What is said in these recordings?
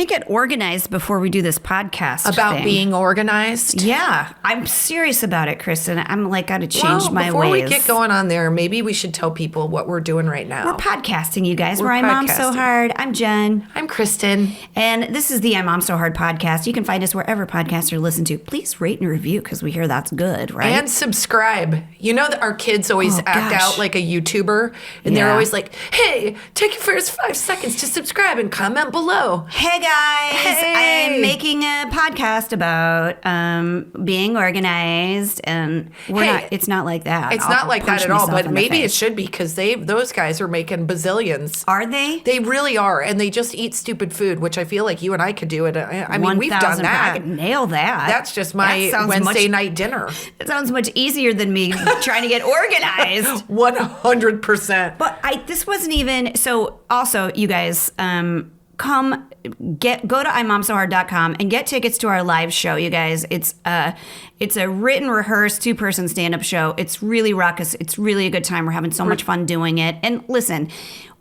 me get organized before we do this podcast About thing. being organized? Yeah, I'm serious about it, Kristin. I'm like, got to change my before ways. we get going on there, maybe we should tell people what we're doing right now. We're podcasting, you guys. We're Mom So Hard. I'm Jen. I'm Kristin. And this is the Mom So Hard podcast. You can find us wherever podcasts are listened to. Please rate and review because we hear that's good, right? And subscribe. You know that our kids always act out like a YouTuber, and they're always like, hey, take your first 5 seconds to subscribe and comment below. Hey guys, I'm making a podcast about being organized, and it's not like that. It's not like that at all, but maybe it should be because those guys are making bazillions. Are they? They really are, and they just eat stupid food, which I feel like you and I could do it. I mean, we've done that. I could nail that. That's just my Wednesday night dinner. It sounds much easier than me trying to get organized. 100%. But this wasn't even, so also you guys, go to IMOMSOHARD.com and get tickets to our live show, you guys. It's a written, rehearsed, 2-person stand-up show. It's really raucous. It's really a good time. We're having so much fun doing it. And listen,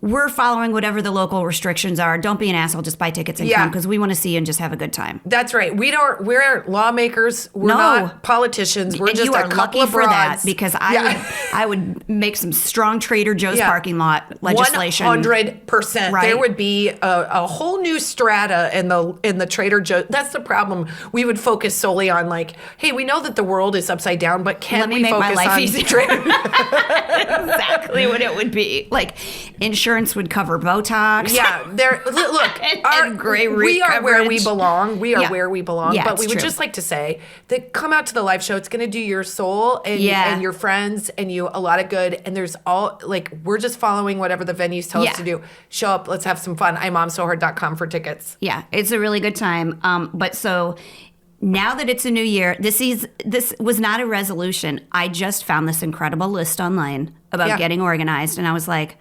we're following whatever the local restrictions are. Don't be an asshole. Just buy tickets and come because we want to see you and just have a good time. That's right. We're lawmakers. We're not politicians. We're just a couple of broads. For that because I would make some strong Trader Joe's parking lot legislation. 100%. Right? There would be a whole new strata in the Trader Joe's. That's the problem. We would focus solely on like, hey, we know that the world is upside down, but can we focus my life on easier? Exactly what it would be. Like insurance would cover Botox. Yeah, look, and gray root we are where we coverage. belong. We are where we belong. Yeah, but we would true. just like to say that come out to the live show. It's going to do your soul and your friends and you a lot of good. And there's we're just following whatever the venues tell us to do. Show up. Let's have some fun. IMOMSOHARD.com for tickets. Yeah, it's a really good time. But so now that it's a new year, this was not a resolution. I just found this incredible list online about getting organized, and I was like,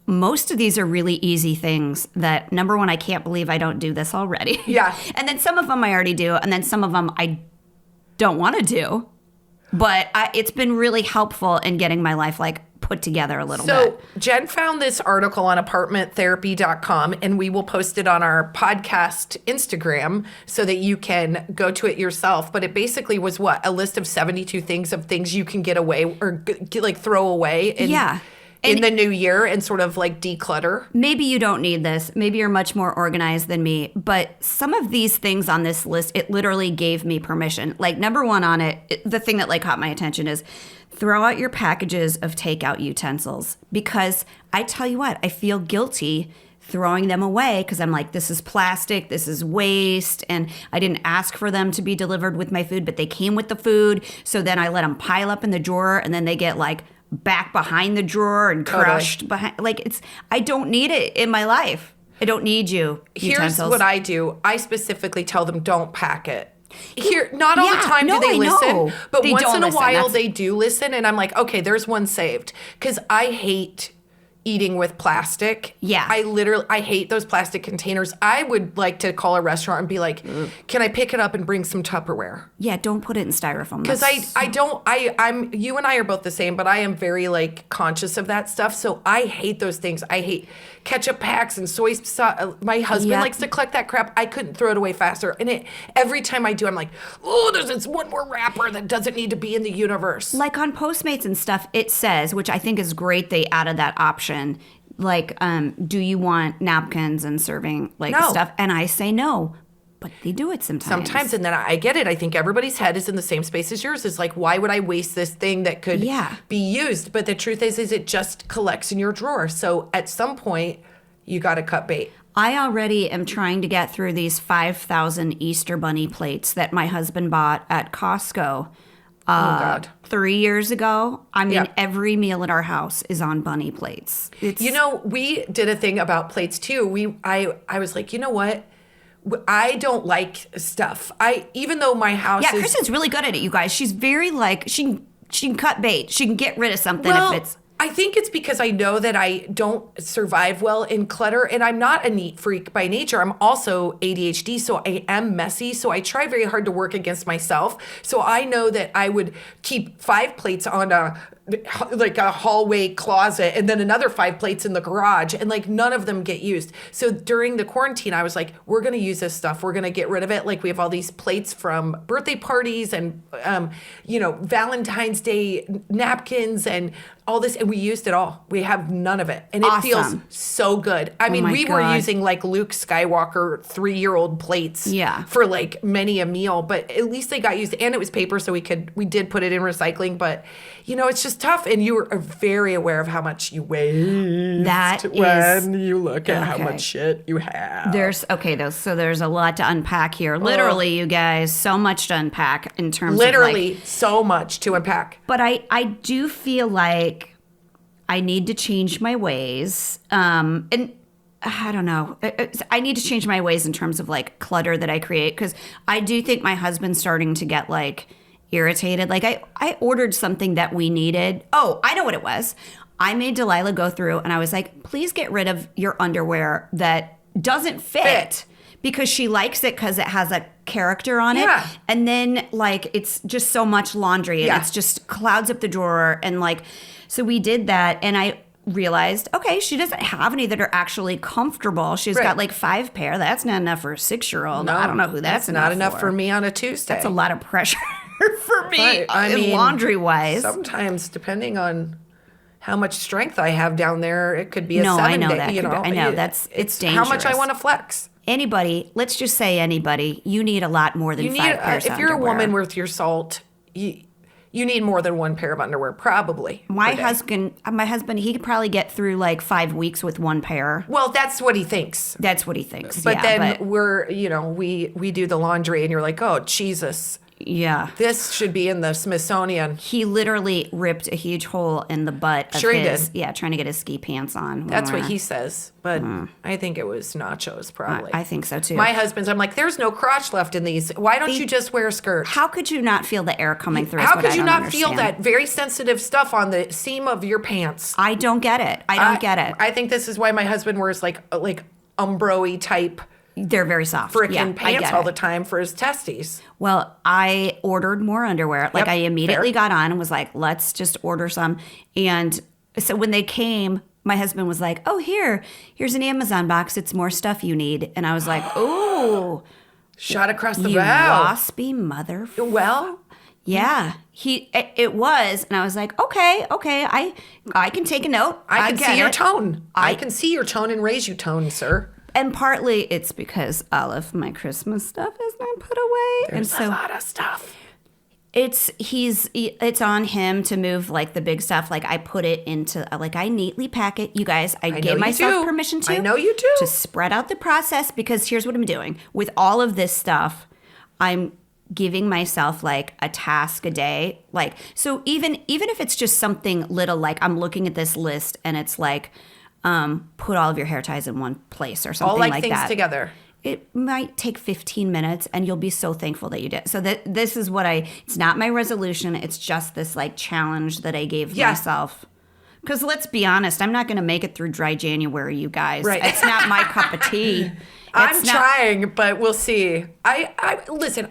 most of these are really easy things that, number one, I can't believe I don't do this already. Yeah. And then some of them I already do, and then some of them I don't want to do. But it's been really helpful in getting my life put together a little bit. So Jen found this article on apartmenttherapy.com, and we will post it on our podcast Instagram so that you can go to it yourself. But it basically was a list of 72 things you can get away or throw away. In the new year and sort of declutter. Maybe you don't need this. Maybe you're much more organized than me. But some of these things on this list, it literally gave me permission. Number one on it, the thing that caught my attention is throw out your packages of takeout utensils. Because I tell you what, I feel guilty throwing them away because I'm like, this is plastic, this is waste, and I didn't ask for them to be delivered with my food, but they came with the food. So then I let them pile up in the drawer, and then they get back behind the drawer and crushed behind. I don't need it in my life. I don't need you. Utensils. Here's what I do. I specifically tell them don't pack it. Not all the time do they listen, but once in a while they do listen, and I'm like, okay, there's one saved. Because I hate eating with plastic. Yeah. I hate those plastic containers. I would like to call a restaurant and be like, can I pick it up and bring some Tupperware? Yeah, don't put it in styrofoam. Because I'm you and I are both the same, but I am very conscious of that stuff. So I hate those things. I hate ketchup packs and soy sauce. My husband likes to collect that crap. I couldn't throw it away faster. And every time I do, I'm like, oh, there's this one more wrapper that doesn't need to be in the universe. On Postmates and stuff, it says, which I think is great they added that option, do you want napkins and serving stuff? And I say no. But they do it sometimes. And then I get it. I think everybody's head is in the same space as yours. It's why would I waste this thing that could be used? But the truth is it just collects in your drawer. So at some point, you got to cut bait. I already am trying to get through these 5,000 Easter Bunny plates that my husband bought at Costco 3 years ago. I mean, every meal at our house is on bunny plates. We did a thing about plates too. I was like, you know what? I don't like stuff. Even though my house is... Kristin's really good at it, you guys. She's very she can cut bait. She can get rid of something if it's... I think it's because I know that I don't survive well in clutter, and I'm not a neat freak by nature. I'm also ADHD, so I am messy. So I try very hard to work against myself. So I know that I would keep 5 plates on a hallway closet and then another 5 plates in the garage, and like none of them get used. So during the quarantine, I was like, we're going to use this stuff. We're going to get rid of it. Like we have all these plates from birthday parties and, Valentine's Day napkins and all this, and we used it all. We have none of it, and it feels so good. I mean, we were using like Luke Skywalker 3-year-old plates for like many a meal, but at least they got used, and it was paper, so we did put it in recycling. But it's just tough, and you are very aware of how much you waste when you look at how much shit you have. There's a lot to unpack here. Literally, you guys, so much to unpack in terms of so much to unpack. But I do feel like I need to change my ways. And I don't know. I need to change my ways in terms of like clutter that I create, because I do think my husband's starting to get like irritated. Like I ordered something that we needed. Oh, I know what it was. I made Delilah go through and I was like, please get rid of your underwear that doesn't fit. Because she likes it because it has a character on it. And then like it's just so much laundry and it's just clouds up the drawer. And like, so we did that, and I realized, okay, she doesn't have any that are actually comfortable. She's got like 5 pair. That's not enough for a 6-year-old. No, I don't know who that's not enough for me on a Tuesday. That's a lot of pressure for me, laundry-wise. Sometimes, depending on how much strength I have down there, it could be a 7 I know day. That I know it's dangerous. How much I want to flex. Anybody, let's just say anybody, you need a lot more than 5 pairs of underwear. If you're a woman worth your salt, you need more than 1 pair of underwear, probably. My husband, he could probably get through like 5 weeks with 1 pair. Well, that's what he thinks. That's what he thinks. But we do the laundry, and you're like, oh, Jesus. Yeah. This should be in the Smithsonian. He literally ripped a huge hole in the butt of his. Yeah, trying to get his ski pants on. That's what he says. But I think it was nachos, probably. I think so, too. My husband's, I'm like, there's no crotch left in these. Why don't you just wear a skirt? How could you not feel the air coming through? How could you not feel that very sensitive stuff on the seam of your pants? I don't get it. I don't get it. I think this is why my husband wears like Umbro-y type. They're very soft. Frickin' pants all the time for his testes. Well, I ordered more underwear. Like I immediately got on and was like, let's just order some. And so when they came, my husband was like, oh, here's an Amazon box. It's more stuff you need. And I was like, oh. Shot across the bow. You waspy motherfucker. Well. Yeah, it was, and I was like, okay, I can take a note. I can see your tone. I can see your tone and raise your tone, sir. And partly it's because all of my Christmas stuff has been put away. There's a lot of stuff. It's on him to move like the big stuff. Like I put it into I neatly pack it. You guys, I gave myself permission to. I know you do. To spread out the process, because here's what I'm doing. With all of this stuff, I'm giving myself like a task a day. Like, so even if it's just something little, like I'm looking at this list and it's like, put all of your hair ties in one place or something like that. All like things together. It might take 15 minutes and you'll be so thankful that you did. So this is what it's not my resolution. It's just this like challenge that I gave myself. Because let's be honest, I'm not going to make it through dry January, you guys. Right. It's not my cup of tea. I'm trying, but we'll see. Listen,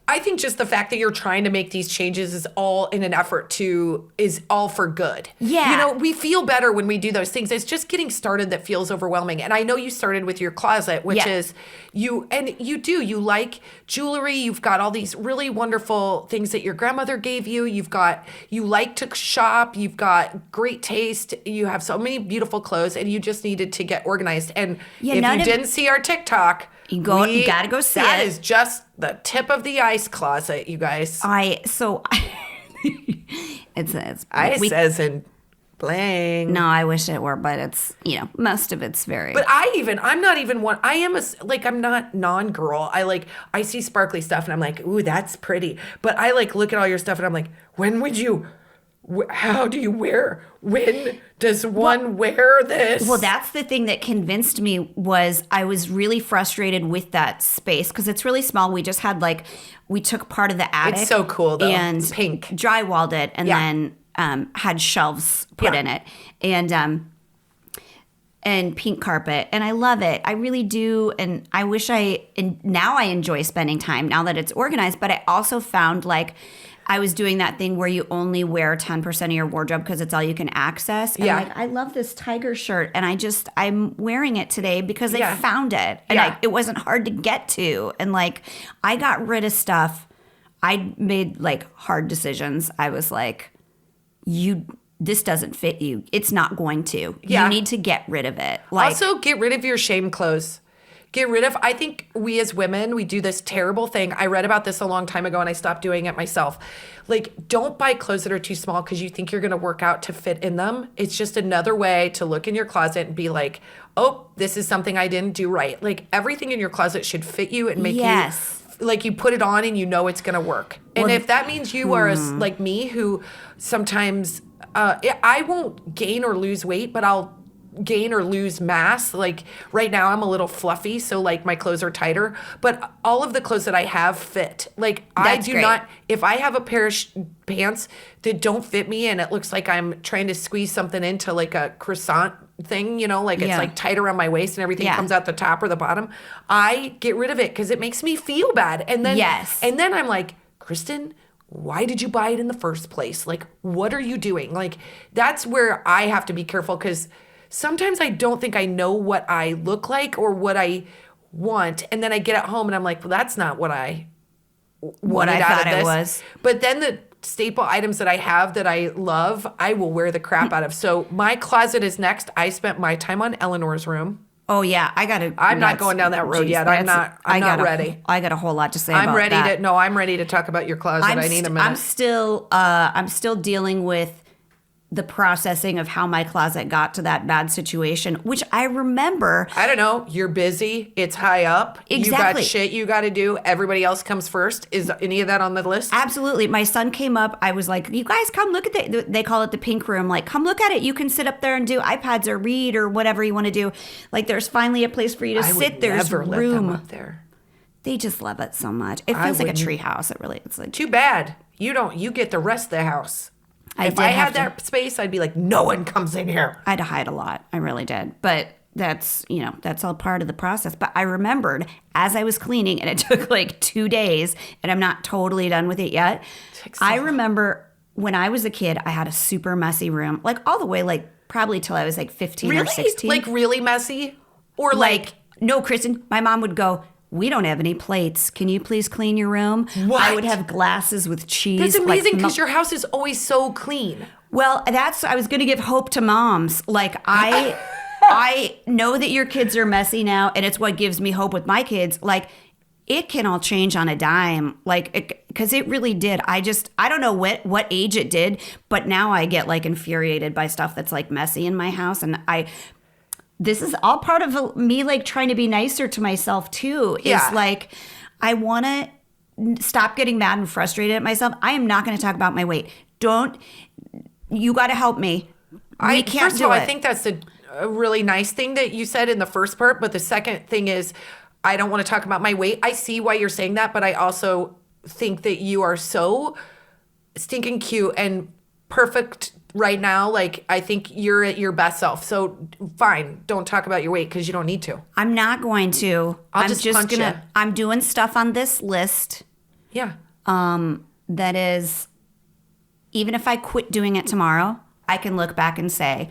I think just the fact that you're trying to make these changes is all in an effort is all for good. Yeah. We feel better when we do those things. It's just getting started that feels overwhelming. And I know you started with your closet, which is you like jewelry. You've got all these really wonderful things that your grandmother gave you. You like to shop. You've got great taste. You have so many beautiful clothes, and you just needed to get organized. And if you didn't see our TikTok, you gotta go see it. That is just the tip of the ice closet, you guys. It's ice as in bling. No, I wish it were, but it's most of it's very. But I'm not even one. I am I'm not non-girl. I see sparkly stuff and I'm like, ooh, that's pretty. But I look at all your stuff and I'm like, how do you wear? When does one wear this? Well, that's the thing that convinced me was I was really frustrated with that space because it's really small. We just had we took part of the attic. It's so cool though. And it's pink. Drywalled it and then had shelves put in it. And pink carpet. And I love it. I really do. And I wish and now I enjoy spending time now that it's organized. But I also found like I was doing that thing where you only wear 10% of your wardrobe because it's all you can access. And like, I love this tiger shirt. And I'm wearing it today because I found it. And it wasn't hard to get to. And like, I got rid of stuff. I made like hard decisions. I was like, this doesn't fit you. It's not going to. You need to get rid of it. Like, also, get rid of your shame clothes. I think we as women, we do this terrible thing. I read about this a long time ago and I stopped doing it myself. Like, don't buy clothes that are too small because you think you're going to work out to fit in them. It's just another way to look in your closet and be like, oh, this is something I didn't do right. Like, everything in your closet should fit you and make you, like, you put it on and you know it's going to work. And if that means you are like me, who sometimes... I won't gain or lose weight, but I'll gain or lose mass. Like right now I'm a little fluffy, so like my clothes are tighter, but all of the clothes that I have fit. Like I do not, if I have a pair of pants that don't fit me and it looks like I'm trying to squeeze something into like a croissant thing, you know, like it's like tight around my waist and everything comes out the top or the bottom, I get rid of it because it makes me feel bad. And then, and then I'm like, Kristin, why did you buy it in the first place? Like, what are you doing? Like, that's where I have to be careful because sometimes I don't think I know what I look like or what I want. And then I get at home and I'm like, well, that's not what I wanted out of this. It was. But then the staple items that I have that I love, I will wear the crap out of. So my closet is next. I spent my time on Eleanor's room. Oh yeah, I'm not going down that road yet. I'm not ready. I got a whole lot to say about that. I'm ready to talk about your closet. I need a minute. I'm still dealing with the processing of how my closet got to that bad situation, which I remember. I don't know. You're busy. It's high up. Exactly. You got shit you got to do. Everybody else comes first. Is any of that on the list? Absolutely. My son came up. I was like, you guys come look at they call it the pink room. Like, come look at it. You can sit up there and do iPads or read or whatever you want to do. Like, there's finally a place for you to sit. There's room. Let them up there. They just love it so much. It feels like a tree house. It's like. Too bad. You get the rest of the house. If I had that space, I'd be like, no one comes in here. I had to hide a lot. I really did. But that's all part of the process. But I remembered as I was cleaning, and it took like 2 days, and I'm not totally done with it yet. I remember when I was a kid, I had a super messy room, like all the way, like probably till I was like 15 or 16. Like really messy? Or like no, Kristin, my mom would go, we don't have any plates. Can you please clean your room? What? I would have glasses with cheese. That's amazing because your house is always so clean. Well, I was going to give hope to moms. Like I know that your kids are messy now, and it's what gives me hope with my kids. Like it can all change on a dime. Like, because it really did. I don't know what age it did, but now I get like infuriated by stuff that's like messy in my house. And this is all part of me like trying to be nicer to myself too. Is like, I want to stop getting mad and frustrated at myself. I am not going to talk about my weight. You got to help me. We can't do it. First of all, I think that's a really nice thing that you said in the first part. But the second thing is, I don't want to talk about my weight. I see why you're saying that, but I also think that you are so stinking cute and perfect right now. Like, I think you're at your best self. So fine, don't talk about your weight because you don't need to. I'm not going to. I'm just gonna. I'm doing stuff on this list. Yeah. That is, even if I quit doing it tomorrow, I can look back and say,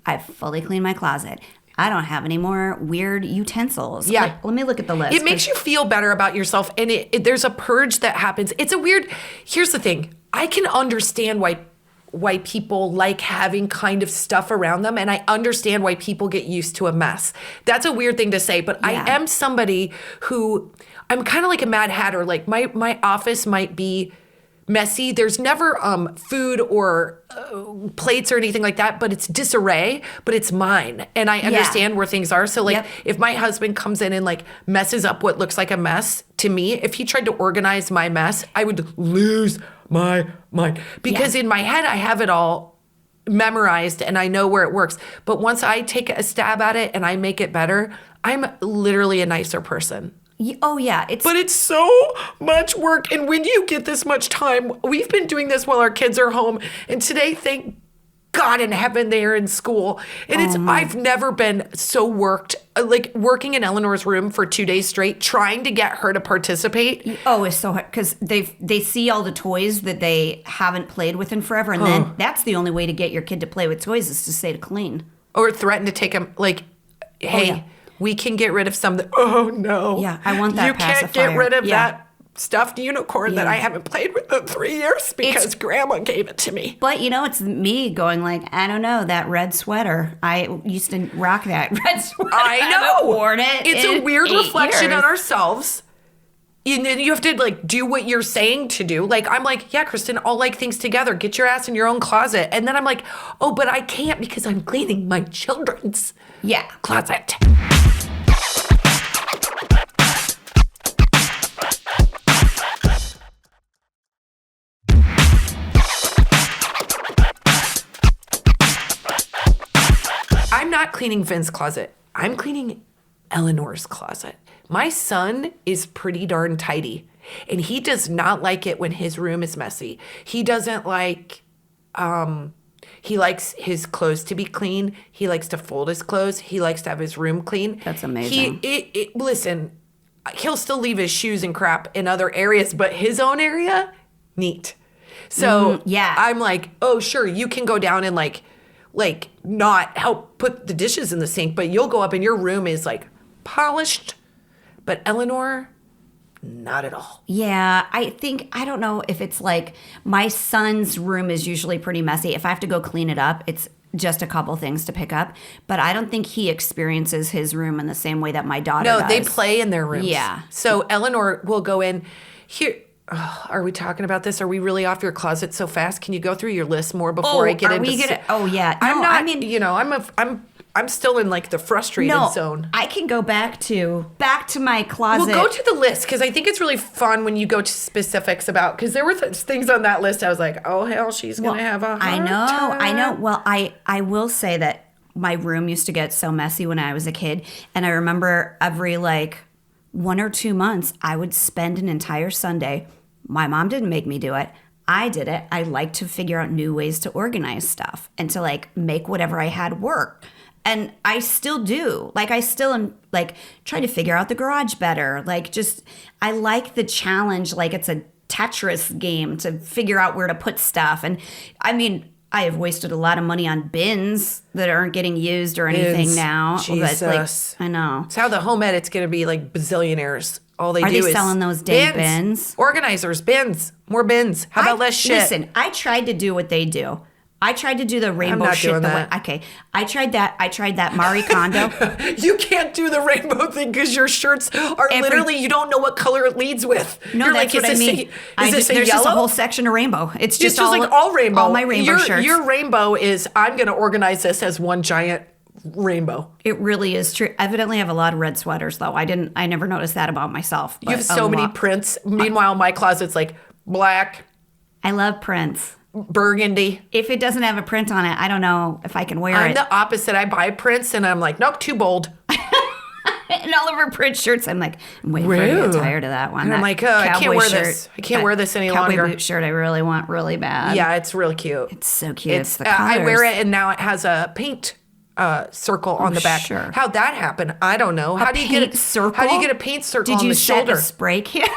I've fully cleaned my closet. I don't have any more weird utensils. Yeah. Like, let me look at the list. It makes you feel better about yourself. And there's a purge that happens. Here's the thing. I can understand why people like having kind of stuff around them. And I understand why people get used to a mess. That's a weird thing to say, but I am somebody who, I'm kind of like a Mad Hatter. Like my office might be messy. There's never food or plates or anything like that, but it's disarray, but it's mine. And I understand where things are. So like if my husband comes in and like messes up what looks like a mess, to me, if he tried to organize my mess, I would lose my mind. Because in my head, I have it all memorized and I know where it works. But once I take a stab at it and I make it better, I'm literally a nicer person. Oh, yeah. But it's so much work. And when do you get this much time? We've been doing this while our kids are home. And today, thank God in heaven, they are in school. And I've never been so worked, like working in Eleanor's room for 2 days straight, trying to get her to participate. Oh, it's so hard because they see all the toys that they haven't played with in forever. And then that's the only way to get your kid to play with toys is to say to clean. Or threaten to take them, like, hey, we can get rid of some. Oh, no. Yeah, I want that You pacifier. can't get rid of that stuffed unicorn that I haven't played with in 3 years because Grandma gave it to me. But, it's me going like, I don't know, that red sweater. I used to rock that red sweater. I know. I haven't worn it. It's a weird reflection years. on ourselves. You have to, like, do what you're saying to do. Like, I'm like, yeah, Kristin, I'll like things together. Get your ass in your own closet. And then I'm like, oh, but I can't because I'm cleaning my children's closet. I'm not cleaning Vin's closet. I'm cleaning Eleanor's closet. My son is pretty darn tidy, and he does not like it when his room is messy. He doesn't like, he likes his clothes to be clean. He likes to fold his clothes. He likes to have his room clean. That's amazing. Listen, he'll still leave his shoes and crap in other areas, but his own area, neat. So I'm like, oh, sure, you can go down and like not help put the dishes in the sink, but you'll go up and your room is like polished. But Eleanor, not at all. Yeah, I don't know if it's like my son's room is usually pretty messy. If I have to go clean it up, it's just a couple things to pick up. But I don't think he experiences his room in the same way that my daughter does. No, they play in their rooms. Yeah. So Eleanor will go in here. Are we talking about this? Are we really off your closet so fast? Can you go through your list more before I get into? Yeah. I'm not. I'm still in like the frustrated zone. I can go back to my closet. We'll go to the list because I think it's really fun when you go to specifics about, because there were things on that list I was like, oh hell, she's gonna have a hard time. I know. Well, I will say that my room used to get so messy when I was a kid, and I remember every like 1 or 2 months I would spend an entire Sunday. My mom didn't make me do it. I did it. I like to figure out new ways to organize stuff and to like make whatever I had work. And I still do. Like, I still am like trying to figure out the garage better. Like, just, I like the challenge. Like, it's a Tetris game to figure out where to put stuff. And I mean, I have wasted a lot of money on bins that aren't getting used or anything now. Jesus. But like, I know. It's how the home edit's going to be like bazillionaires. All they Are do they is selling those dang bins? Organizers, bins, more bins. How about less shit? Listen, I tried to do what they do. I tried to do the rainbow I'm not shit. doing that. Okay, I tried that Marie Kondo. You can't do the rainbow thing because your shirts are literally, you don't know what color it leads with. No, You're that's like, what I mean. There's just a whole section of rainbow. It's just like all rainbow. All my rainbow shirts. Your rainbow is, I'm going to organize this as one giant rainbow. It really is true. Evidently, I have a lot of red sweaters, though. I never noticed that about myself. You have so many prints. Meanwhile, my closet's like black. I love prints. Burgundy. If it doesn't have a print on it, I don't know if I can wear it. I'm the opposite. I buy prints and I'm like, nope, too bold. And all of her print shirts, I'm like, I'm waiting for her to get tired of that one. And I'm like, I can't wear this. I can't wear this any longer. Cowboy boot shirt I really want really bad. Yeah, it's really cute. It's so cute. It's the colors. I wear it and now it has a paint circle on the back. Sure. How'd that happen? I don't know. How do you get a circle? How do you get a paint circle on the shoulder? Did you set a spray can?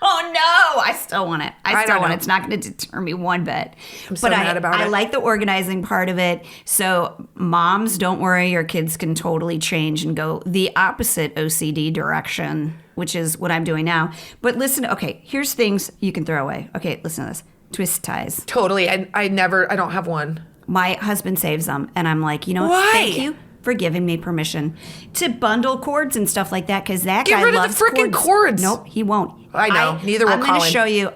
Oh no! I still want it. I still want it. It's not going to deter me one bit. I'm so mad about it. I like the organizing part of it. So moms, don't worry. Your kids can totally change and go the opposite OCD direction, which is what I'm doing now. But listen, okay, here's things you can throw away. Okay, listen to this. Twist ties. Totally. I don't have one. My husband saves them. And I'm like, you know what? Why? Thank you for giving me permission to bundle cords and stuff like that, because that guy loves cords. Get rid of the freaking cords. Nope, he won't. I know. Neither will Colin.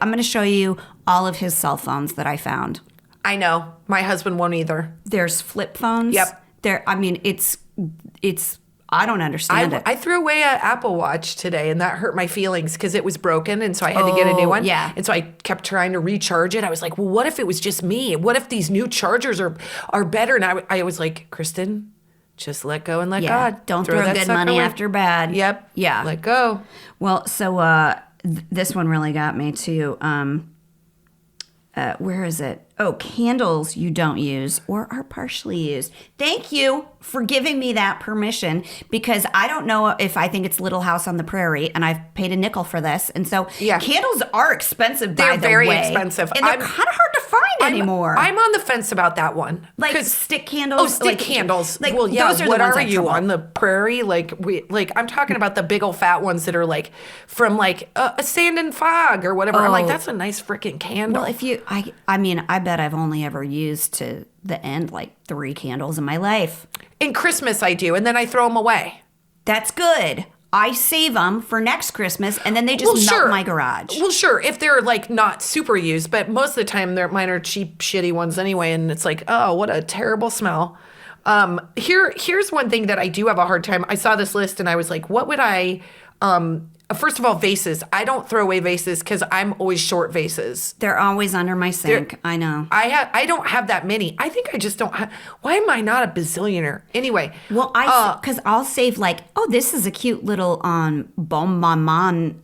I'm going to show you all of his cell phones that I found. I know. My husband won't either. There's flip phones. Yep. It's I don't understand it. I threw away an Apple Watch today, and that hurt my feelings because it was broken, and so I had to get a new one. Yeah. And so I kept trying to recharge it. I was like, well, what if it was just me? What if these new chargers are better? And I was like, Kristin, Just let go and let God. Don't throw good money away. after bad. Yep. Yeah. Let go. Well, so this one really got me too. Where is it? Oh, candles you don't use or are partially used. Thank you for giving me that permission, because I don't know if I think it's Little House on the Prairie, and I've paid a nickel for this. And so candles are expensive, by the way. They're very expensive. And they're kind of hard to find anymore. I'm on the fence about that one. Like stick candles. Oh, stick candles. Like, well, yeah, those are what the ones are I you, trouble. on the prairie? I'm talking about the big old fat ones that are like from like a sand and fog or whatever. I'm like, that's a nice freaking candle. Well, I bet I've only ever used to the end like 3 candles in my life. In Christmas I do, and then I throw them away. That's good. I save them for next Christmas, and then they just melt in my garage. Well, sure, if they're like not super used, but most of the time mine are cheap, shitty ones anyway, and it's like, oh, what a terrible smell. Here's one thing that I do have a hard time. I saw this list and I was like, what would I? First of all, vases. I don't throw away vases because I'm always short vases. They're always under my sink. I know. I don't have that many. I think I just don't have. Why am I not a bazillionaire? Anyway. Well, because I'll save like, oh, this is a cute little bon maman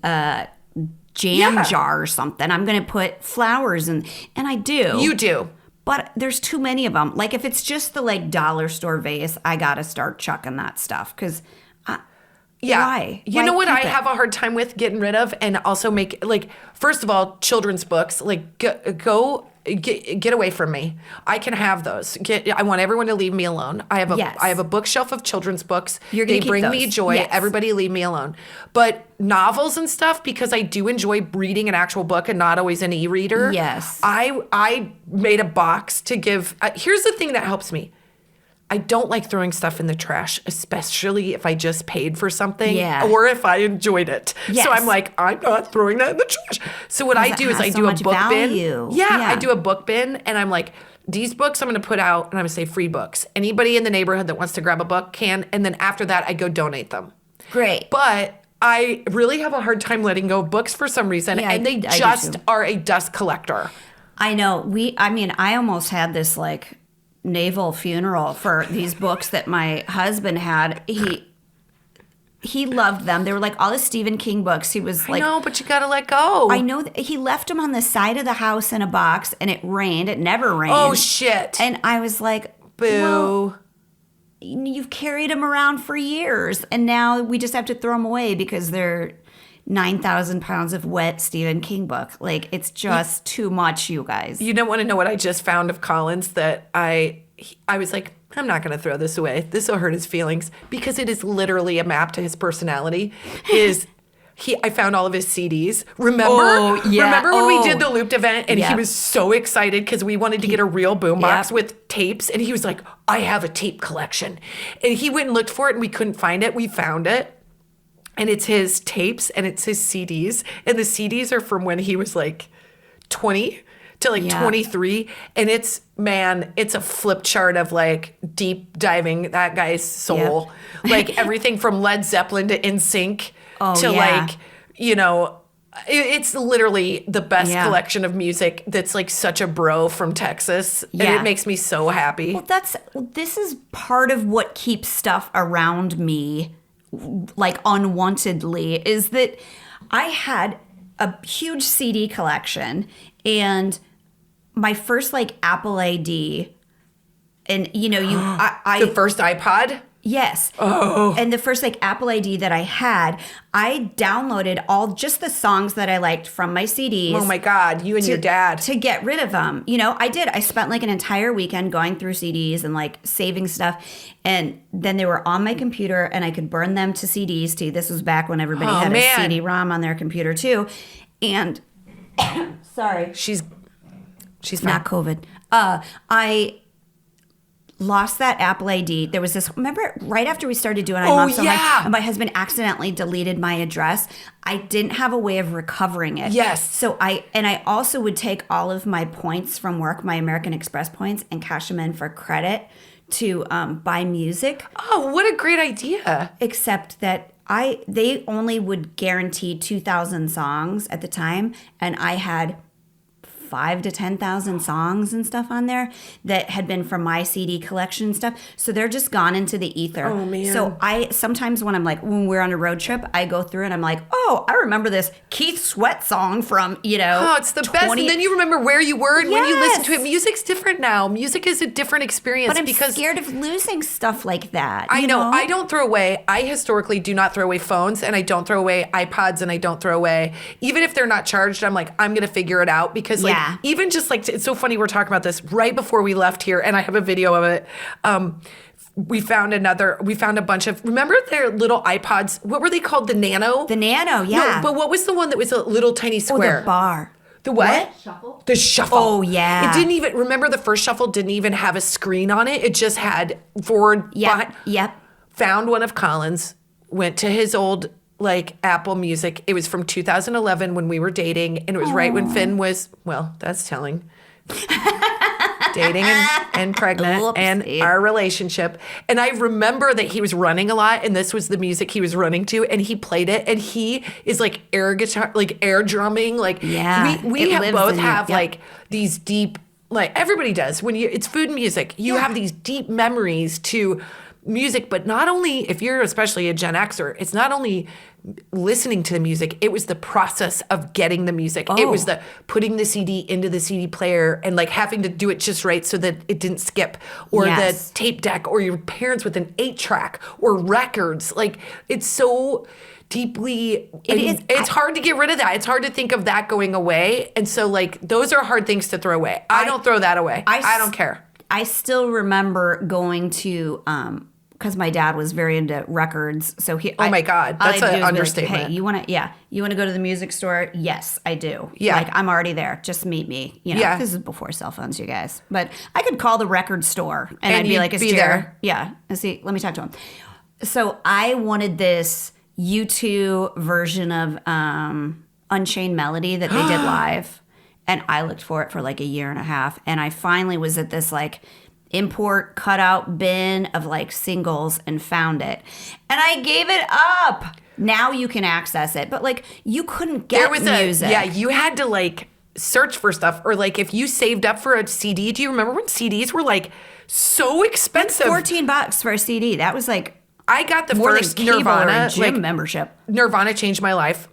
jam jar or something. I'm going to put flowers in, and I do. You do. But there's too many of them. Like if it's just the like dollar store vase, I got to start chucking that stuff because why? You know what I have a hard time with getting rid of, and also make, like, first of all, children's books, like, get away from me. I can have those. I want everyone to leave me alone. I have a bookshelf of children's books. They bring me joy. Yes. Everybody leave me alone. But novels and stuff, because I do enjoy reading an actual book and not always an e-reader. Yes. I made a box to give. Here's the thing that helps me. I don't like throwing stuff in the trash, especially if I just paid for something or if I enjoyed it. Yes. So I'm like, I'm not throwing that in the trash. So what I do is I do a book bin. Yeah, I do a book bin, and I'm like, these books I'm going to put out, and I'm going to say free books. Anybody in the neighborhood that wants to grab a book can, and then after that, I go donate them. Great. But I really have a hard time letting go of books for some reason, and they just are a dust collector. I know. I almost had this like naval funeral for these books that my husband had. He loved them. They were like all the Stephen King books. He was like, I know, but you got to let go. I know. He left them on the side of the house in a box, and it rained. It never rained. Oh, shit. And I was like, boo. Well, you've carried them around for years, and now we just have to throw them away because they're 9,000 pounds of wet Stephen King book. Like, it's just too much, you guys. You don't want to know what I just found of Colin's that I was like, I'm not going to throw this away. This will hurt his feelings, because it is literally a map to his personality. I found all of his CDs. Remember? Oh, yeah. Remember when we did the Looped event and he was so excited because we wanted to get a real boombox with tapes, and he was like, I have a tape collection. And he went and looked for it and we couldn't find it. We found it. And it's his tapes and it's his CDs. And the CDs are from when he was like 20 to like 23. And it's a flip chart of like deep diving that guy's soul. Yep. Like everything from Led Zeppelin to NSYNC to like, you know, it's literally the best collection of music that's like such a bro from Texas. And it makes me so happy. Well, this is part of what keeps stuff around me like unwantedly, is that I had a huge CD collection, and my first like Apple ID, and you know, the first iPod. Yes. Oh. And the first like Apple ID that I had, I downloaded just the songs that I liked from my CDs. Oh my God, you and your dad. To get rid of them. You know, I did. I spent like an entire weekend going through CDs and like saving stuff. And then they were on my computer and I could burn them to CDs too. This was back when everybody had a CD-ROM on their computer too. And sorry. She's fine. Not COVID. I lost that Apple ID. There was this, remember right after we started doing IMOMSOHARD, and my husband accidentally deleted my address. I didn't have a way of recovering it. Yes. So I also would take all of my points from work, my American Express points, and cash them in for credit to buy music. Oh, what a great idea. Except that they only would guarantee 2,000 songs at the time, and I had 5 to 10,000 songs and stuff on there that had been from my CD collection and stuff. So they're just gone into the ether. Oh, man. So I sometimes when we're on a road trip, I go through and I'm like, oh, I remember this Keith Sweat song from, Oh, it's the best. And then you remember where you were and when you listen to it. Music's different now. Music is a different experience. But I'm scared of losing stuff like that. I know. I don't throw away. I historically do not throw away phones, and I don't throw away iPods, and I don't throw away, even if they're not charged, I'm like, I'm going to figure it out because even just like, it's so funny we're talking about this right before we left here, and I have a video of it. We found a bunch of, remember their little iPods? What were they called? The Nano? The Nano, yeah. No, but what was the one that was a little tiny square? The bar. The what? Shuffle? The Shuffle. Oh, yeah. It didn't even, remember the first Shuffle didn't even have a screen on it. It just had forward. Yep. Found one of Colin's, went to his old Apple Music. It was from 2011 when we were dating, and it was right when Finn was, well, that's telling. Dating and pregnant and our relationship. And I remember that he was running a lot, and this was the music he was running to, and he played it, and he is air guitar, air drumming. We both have these deep, everybody does. When it's food and music, you have these deep memories to music, but not only, if you're especially a Gen Xer, it's not only listening to the music, it was the process of getting the music. It was the putting the CD into the CD player and having to do it just right so that it didn't skip, or the tape deck, or your parents with an 8-track or records. It's so deeply, it's hard to get rid of that. It's hard to think of that going away. And so those are hard things to throw away. I don't throw that away. I don't care. I still remember going to, because my dad was very into records, so my God, that's an understatement. Hey, you want to go to the music store? Yes, I do. Yeah, I'm already there. Just meet me. This is before cell phones, you guys. But I could call the record store and I'd be like, "Is Jerry there?" Yeah, and see, let me talk to him. So I wanted this U2 version of Unchained Melody that they did live, and I looked for it for a year and a half, and I finally was at this import cutout bin of singles and found it, and I gave it up. Now you can access it, but you couldn't get music. You had to search for stuff, or if you saved up for a CD. Do you remember when CDs were so expensive? $14 for a CD. That was I got the first Nirvana gym membership. Nirvana changed my life.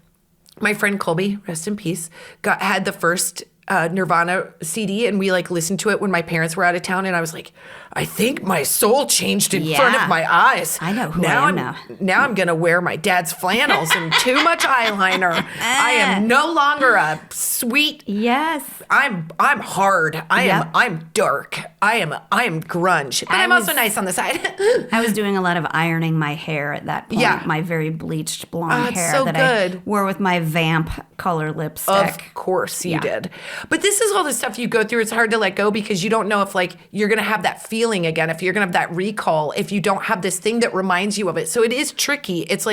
My friend Colby, rest in peace, had the first Nirvana CD, and we listened to it when my parents were out of town, and I was like, I think my soul changed in front of my eyes. I know who I am now. Now I'm gonna wear my dad's flannels and too much eyeliner. I am no longer a sweet. Yes. I'm hard. I'm dark. I am grunge. But I'm also nice on the side. I was doing a lot of ironing my hair at that point. Yeah. My very bleached blonde hair I wore with my Vamp color lipstick. Of course you did. But this is all the stuff you go through. It's hard to let go because you don't know if you're gonna have that feeling again, if you're gonna have that recall, if you don't have this thing that reminds you of it. So it is tricky. It's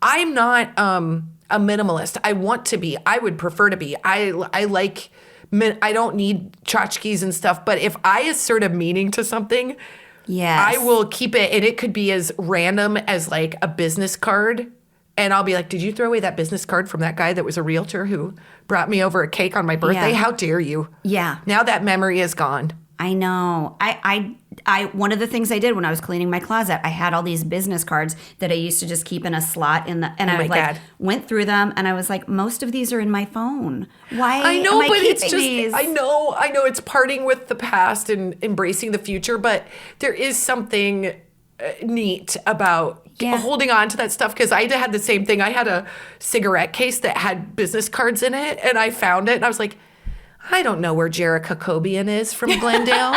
I'm not a minimalist. I want to be. I would prefer to be. I don't need tchotchkes and stuff, but if I assert a meaning to something, I will keep it, and it could be as random as a business card. And I'll be like, did you throw away that business card from that guy that was a realtor who brought me over a cake on my birthday? Yeah. How dare you? Yeah. Now that memory is gone. I know. I one of the things I did when I was cleaning my closet, I had all these business cards that I used to just keep in a slot and I went through them, and I was like, most of these are in my phone. Why I know, am I but keeping it's just these? I know it's parting with the past and embracing the future, but there is something neat about holding on to that stuff, because I had the same thing. I had a cigarette case that had business cards in it, and I found it, and I was like, I don't know where Jared Kokobian is from Glendale.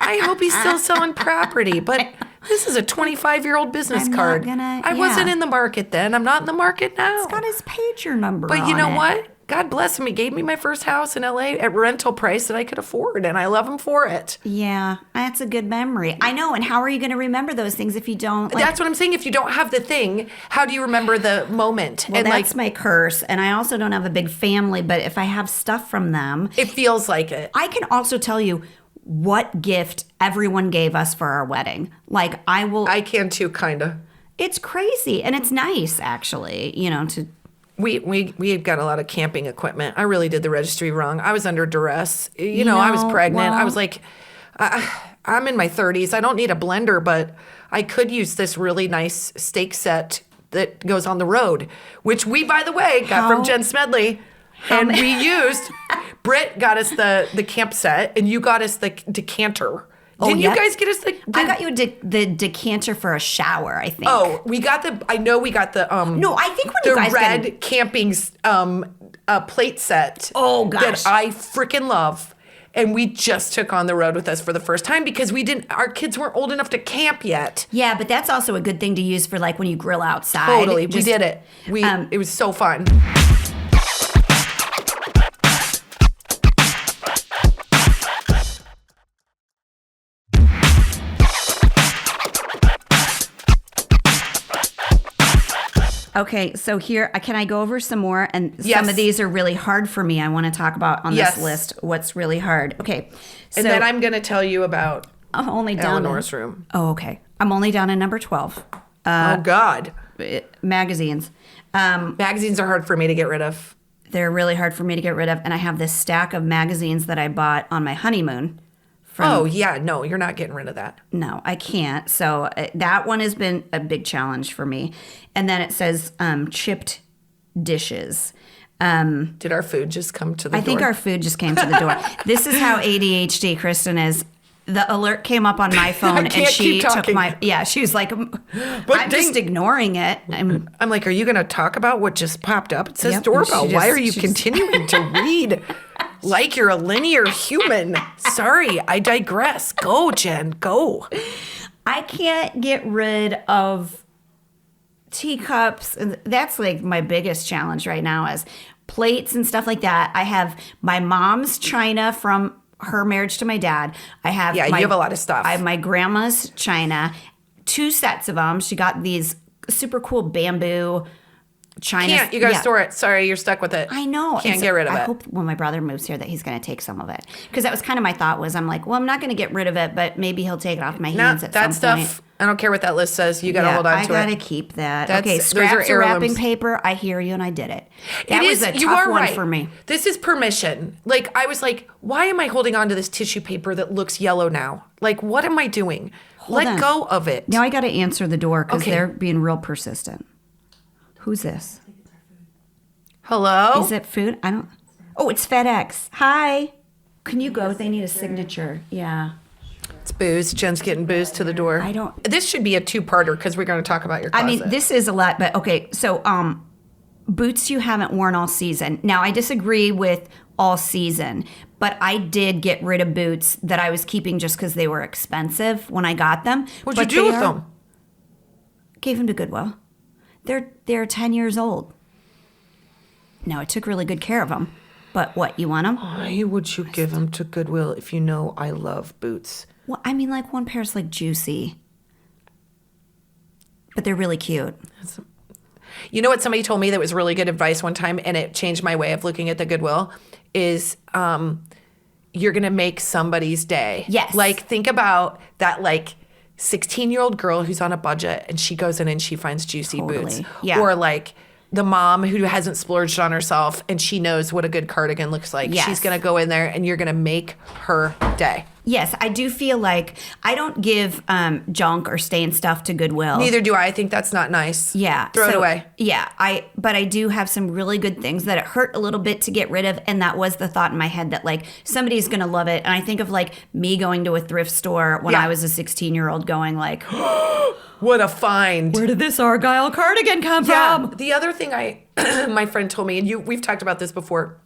I hope he's still selling property, but this is a 25-year-old business card. I wasn't in the market then. I'm not in the market now. It's got his pager number But on you know it. what? God bless him. He gave me my first house in LA at rental price that I could afford, and I love him for it. Yeah, that's a good memory. I know, and how are you going to remember those things if you don't? That's what I'm saying. If you don't have the thing, how do you remember the moment? Well, that's my curse, and I also don't have a big family, but if I have stuff from them... It feels like it. I can also tell you what gift everyone gave us for our wedding. I can too, kind of. It's crazy, and it's nice, actually, to... We've got a lot of camping equipment. I really did the registry wrong. I was under duress. You know, I was pregnant. I was like, I'm in my 30s. I don't need a blender, but I could use this really nice steak set that goes on the road, which we, by the way, got from Jen Smedley. And we used, Britt got us the camp set, and you got us the decanter. Didn't you guys get us the I got you the decanter for a shower, I think. Oh, we got the No, I think when you guys red camping plate set. Oh, gosh. That I freaking love. And we just took on the road with us for the first time because our kids weren't old enough to camp yet. Yeah, but that's also a good thing to use for like when you grill outside. Totally. We did it. It was so fun. Okay, so here, can I go over some more? And some of these are really hard for me. I want to talk about on this list what's really hard. Okay. So, and then I'm going to tell you about Eleanor's room. Oh, okay. I'm only down to number 12. Oh, God. Magazines. Magazines are hard for me to get rid of. They're really hard for me to get rid of. And I have this stack of magazines that I bought on my honeymoon. Oh, yeah. No, you're not getting rid of that. No, I can't. So that one has been a big challenge for me. And then it says chipped dishes. Did our food just come to the door? I think our food just came to the door. This is how ADHD Kristen is. The alert came up on my phone and she took my... Yeah, she was like, I'm just ignoring it. I'm like, are you going to talk about what just popped up? It says doorbell. Why are you continuing to read? Like you're a linear human. Sorry, I digress. Go, Jen, go. I can't get rid of teacups. That's like my biggest challenge right now is plates and stuff like that. I have my mom's china from her marriage to my dad. I have you have a lot of stuff. I have my grandma's china, 2 sets of them. She got these super cool bamboo china. You gotta store it. Sorry, you're stuck with it. I know. Can't get rid of it. I hope when my brother moves here that he's gonna take some of it. Because that was kind of my thought was I'm like, well, I'm not gonna get rid of it, but maybe he'll take it off my hands at some point. I don't care what that list says. You gotta hold on to it. I gotta keep that. Okay, scraps or wrapping paper. I hear you and I did it. That was a tough one for me. This is permission. Like I was like, why am I holding on to this tissue paper that looks yellow now? Like, what am I doing? Let go of it. Now I gotta answer the door because they're being real persistent. Who's this? Hello? Is it food? I don't... Oh, it's FedEx. Hi. Can you go? They need a signature. Yeah. It's booze. Jen's getting booze to the door. I don't... This should be a 2-parter because we're going to talk about your closet. I mean, this is a lot, but okay. So, boots you haven't worn all season. Now, I disagree with all season, but I did get rid of boots that I was keeping just because they were expensive when I got them. What'd you do with them? Gave them to Goodwill. They're 10 years old. Now, I took really good care of them. But what, you want them? Why would you give them to Goodwill if you know I love boots? Well, I mean, like one pair's like juicy. But they're really cute. You know what somebody told me that was really good advice one time, and it changed my way of looking at the Goodwill, is you're going to make somebody's day. Yes. Like, think about that, like, 16-year-old girl who's on a budget, and she goes in and she finds juicy boots. Yeah. Or, like... the mom who hasn't splurged on herself and she knows what a good cardigan looks like. Yes. She's going to go in there and you're going to make her day. Yes, I do feel like I don't give junk or stain stuff to Goodwill. Neither do I. I think that's not nice. Yeah. Throw it away. Yeah, but I do have some really good things that it hurt a little bit to get rid of. And that was the thought in my head that like somebody's going to love it. And I think of like me going to a thrift store when I was a 16-year-old going like... What a find. Where did this Argyle cardigan come from? The other thing my friend told me, and we've talked about this before,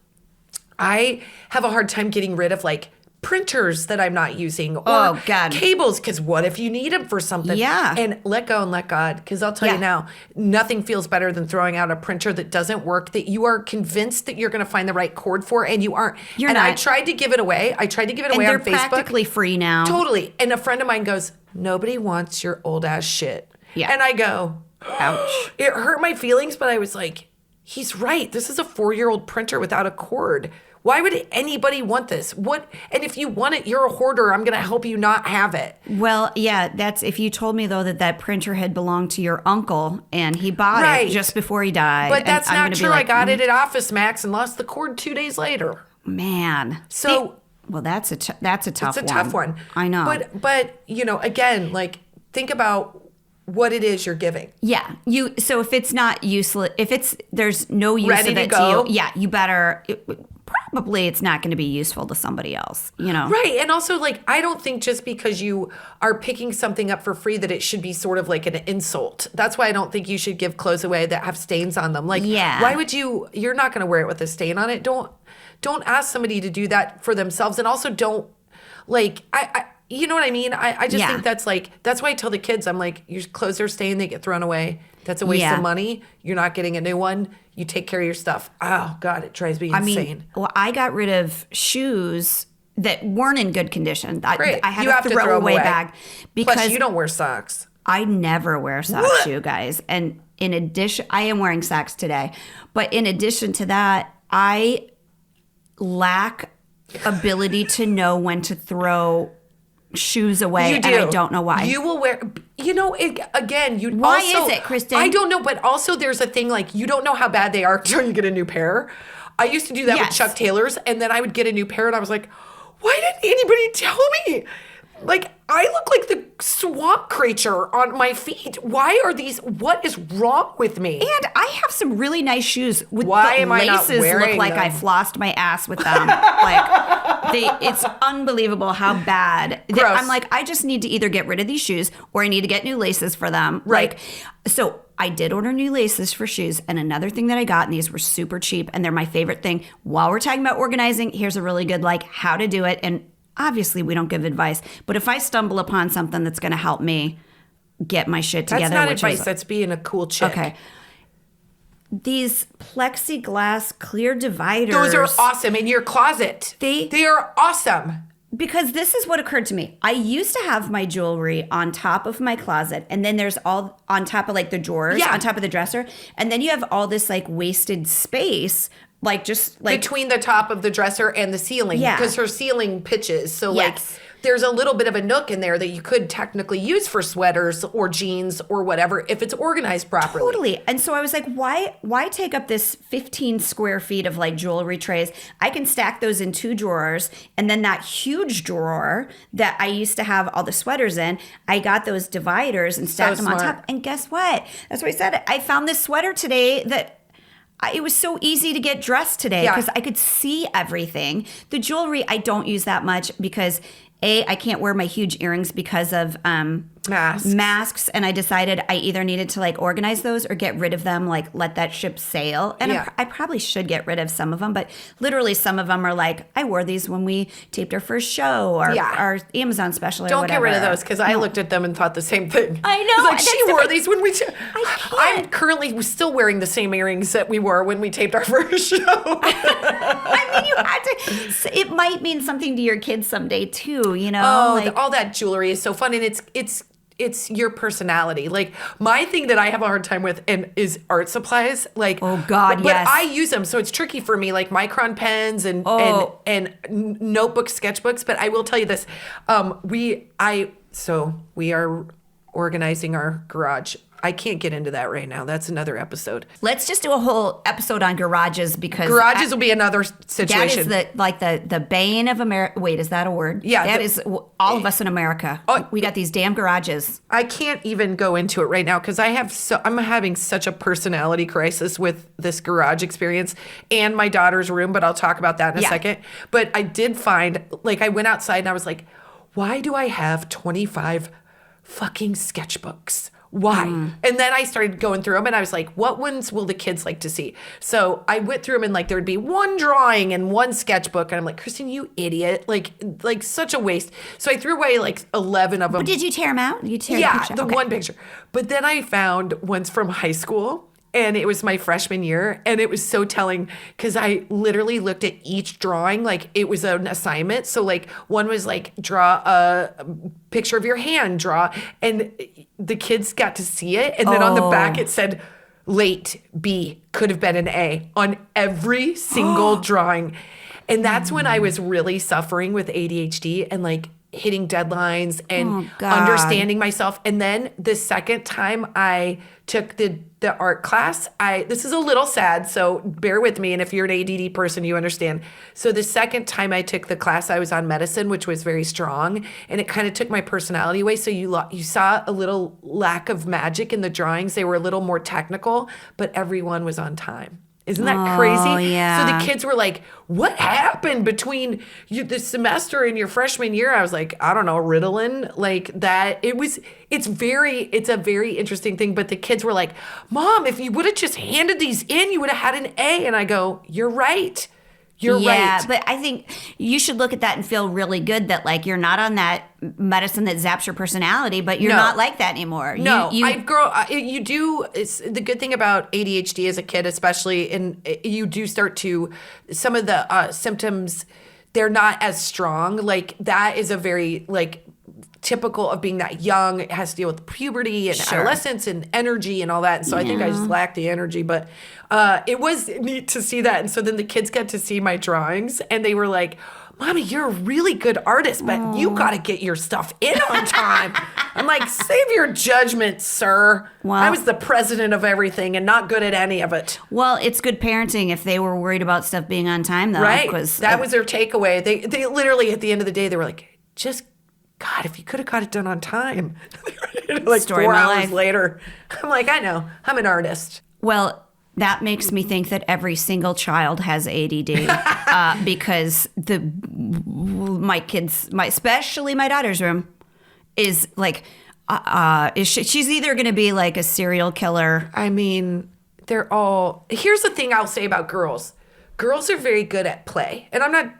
I have a hard time getting rid of like printers that I'm not using or cables, because what if you need them for something? Yeah. And let go and let God, because I'll tell you now, nothing feels better than throwing out a printer that doesn't work, that you are convinced that you're going to find the right cord for, and you aren't. I tried to give it away. On Facebook. And they're practically free now. Totally. And a friend of mine goes, nobody wants your old ass shit. Yeah. And I go, ouch. It hurt my feelings, but I was like, he's right. This is a 4-year-old printer without a cord. Why would anybody want this? And if you want it, you're a hoarder. I'm going to help you not have it. Well, yeah, that's if you told me, though, that printer had belonged to your uncle and he bought it just before he died. But that's not true. I got it at Office Max and lost the cord 2 days later. Man. So... Well, that's a tough one. It's a tough one. I know. But again, like, think about what it is you're giving. Yeah. So if it's not useless, there's no use ready of to it go. to you, you better, probably it's not going to be useful to somebody else, Right. And also, like, I don't think just because you are picking something up for free that it should be sort of like an insult. That's why I don't think you should give clothes away that have stains on them. Like, why would you're not going to wear it with a stain on it. Don't ask somebody to do that for themselves. And also don't, like, I you know what I mean? I just think that's why I tell the kids, I'm like, your clothes are stained, they get thrown away. That's a waste of money. You're not getting a new one. You take care of your stuff. Oh, God, it drives me insane. I got rid of shoes that weren't in good condition. Great. I had a throwaway bag. Because plus, you don't wear socks. I never wear socks, you guys. And in addition, I am wearing socks today. But in addition to that, I lack ability to know when to throw shoes away. You do. And I don't know why. You will wear, why is it, Kristin? I don't know, but also there's a thing like you don't know how bad they are until you get a new pair. I used to do that with Chuck Taylors, and then I would get a new pair and I was like, why didn't anybody tell me? Like, I look like the swamp creature on my feet. What is wrong with me? And I have some really nice shoes with why the am I not laces wearing look like them? I flossed my ass with them. It's unbelievable how bad. Gross. I'm like, I just need to either get rid of these shoes or I need to get new laces for them. Right. So I did order new laces for shoes. And another thing that I got, and these were super cheap and they're my favorite thing. While we're talking about organizing, here's a really good, how to do it. And obviously, we don't give advice, but if I stumble upon something that's going to help me get my shit together, that's not advice. That's being a cool chick. Okay. These plexiglass clear dividers. Those are awesome in your closet. They are awesome. Because this is what occurred to me. I used to have my jewelry on top of my closet, and then there's all on top of the drawers, on top of the dresser, and then you have all this wasted space. Between the top of the dresser and the ceiling. Yeah. Because her ceiling pitches. So there's a little bit of a nook in there that you could technically use for sweaters or jeans or whatever if it's organized properly. Totally. And so I was like, why take up this 15 square feet of jewelry trays? I can stack those in 2 drawers. And then that huge drawer that I used to have all the sweaters in, I got those dividers and stacked them on top. And guess what? That's what I said. I found this sweater today that it was so easy to get dressed today because I could see everything. The jewelry, I don't use that much because I can't wear my huge earrings because of masks. And I decided I either needed to organize those or get rid of them, let that ship sail. And I probably should get rid of some of them, but literally some of them are I wore these when we taped our first show or our Amazon special or Don't whatever. Get rid of those because I looked at them and thought the same thing. I know. She wore these when we... I'm currently still wearing the same earrings that we wore when we taped our first show. I mean, you had to... It might mean something to your kids someday too, all that jewelry is so fun, and it's your personality. My thing that I have a hard time with is art supplies. Oh God, but yes. I use them, so it's tricky for me. Micron pens and notebooks, sketchbooks. But I will tell you this: we are organizing our garage. I can't get into that right now. That's another episode. Let's just do a whole episode on garages because garages will be another situation. That is the bane of America. Wait, is that a word? Yeah. That is all of us in America. We got these damn garages. I can't even go into it right now because I'm having such a personality crisis with this garage experience and my daughter's room, but I'll talk about that in a second. But I did find, I went outside and I was like, why do I have 25 fucking sketchbooks? Why? And then I started going through them and I was like, what ones will the kids like to see? So I went through them and there would be one drawing and one sketchbook. And I'm like, Kristin, you idiot. Like such a waste. So I threw away 11 of them. But did you tear them out? You tear the picture? The one picture. But then I found ones from high school. And it was my freshman year. And it was so telling because I literally looked at each drawing like it was an assignment. So one was draw a picture of your hand, and the kids got to see it. And then on the back it said, late B, could have been an A on every single drawing. And that's when I was really suffering with ADHD and like hitting deadlines and understanding myself. And then the second time I took the art class, this is a little sad, so bear with me. And if you're an ADD person, you understand. So the second time I took the class, I was on medicine, which was very strong, and it kind of took my personality away. So you saw a little lack of magic in the drawings. They were a little more technical, but everyone was on time. Isn't that crazy? Yeah. So the kids were like, what happened between the semester and your freshman year? I was like, I don't know, Ritalin, like that. It's a very interesting thing. But the kids were like, Mom, if you would have just handed these in, you would have had an A. And I go, you're right. You're right. Yeah, but I think you should look at that and feel really good that like you're not on that medicine that zaps your personality, but you're not like that anymore. No, you do. It's the good thing about ADHD as a kid, especially, and you do start to, some of the symptoms, they're not as strong. Like that is a very like typical of being that young. It has to deal with puberty and adolescence and energy and all that. And so I think I just lacked the energy, but it was neat to see that. And so then the kids got to see my drawings and they were like, Mommy, you're a really good artist, but you got to get your stuff in on time. I'm like, save your judgment, sir. Well, I was the president of everything and not good at any of it. Well, it's good parenting if they were worried about stuff being on time, though. Right. That was their takeaway. They literally, at the end of the day, they were like, God, if you could have got it done on time. Like Story 4 of my hours life. later. I'm like, I know. I'm an artist. Well, that makes me think that every single child has ADD because my kids, especially my daughter's room, is like, she's either going to be like a serial killer. I mean, here's the thing I'll say about girls. Girls are very good at play. And I'm not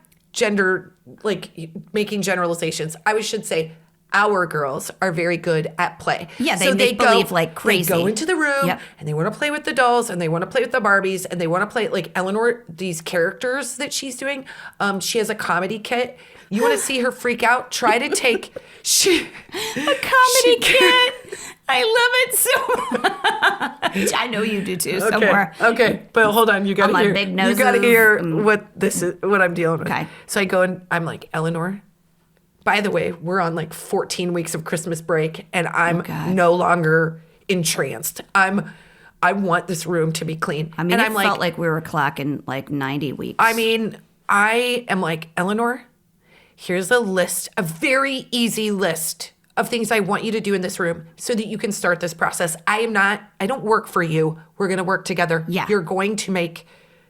making generalizations. I should say our girls are very good at play. Yeah, they believe like crazy. They go into the room and they want to play with the dolls and they want to play with the Barbies and they want to play like Eleanor, these characters that she's doing. She has a comedy kit. You want to see her freak out? Try to take a comedy kit. I love it so much. I know you do too. Somewhere. Okay, but hold on. You got to hear. Big You noses. got to hear what I'm dealing with. Okay. So I go and I'm like, Eleanor. By the way, we're on like 14 weeks of Christmas break, and I'm no longer entranced. I want this room to be clean. I mean, and it felt like we were clocking like 90 weeks. I mean, I am like, Eleanor, here's a very easy list of things I want you to do in this room so that you can start this process. I don't work for you. We're going to work together. Yeah. You're going to make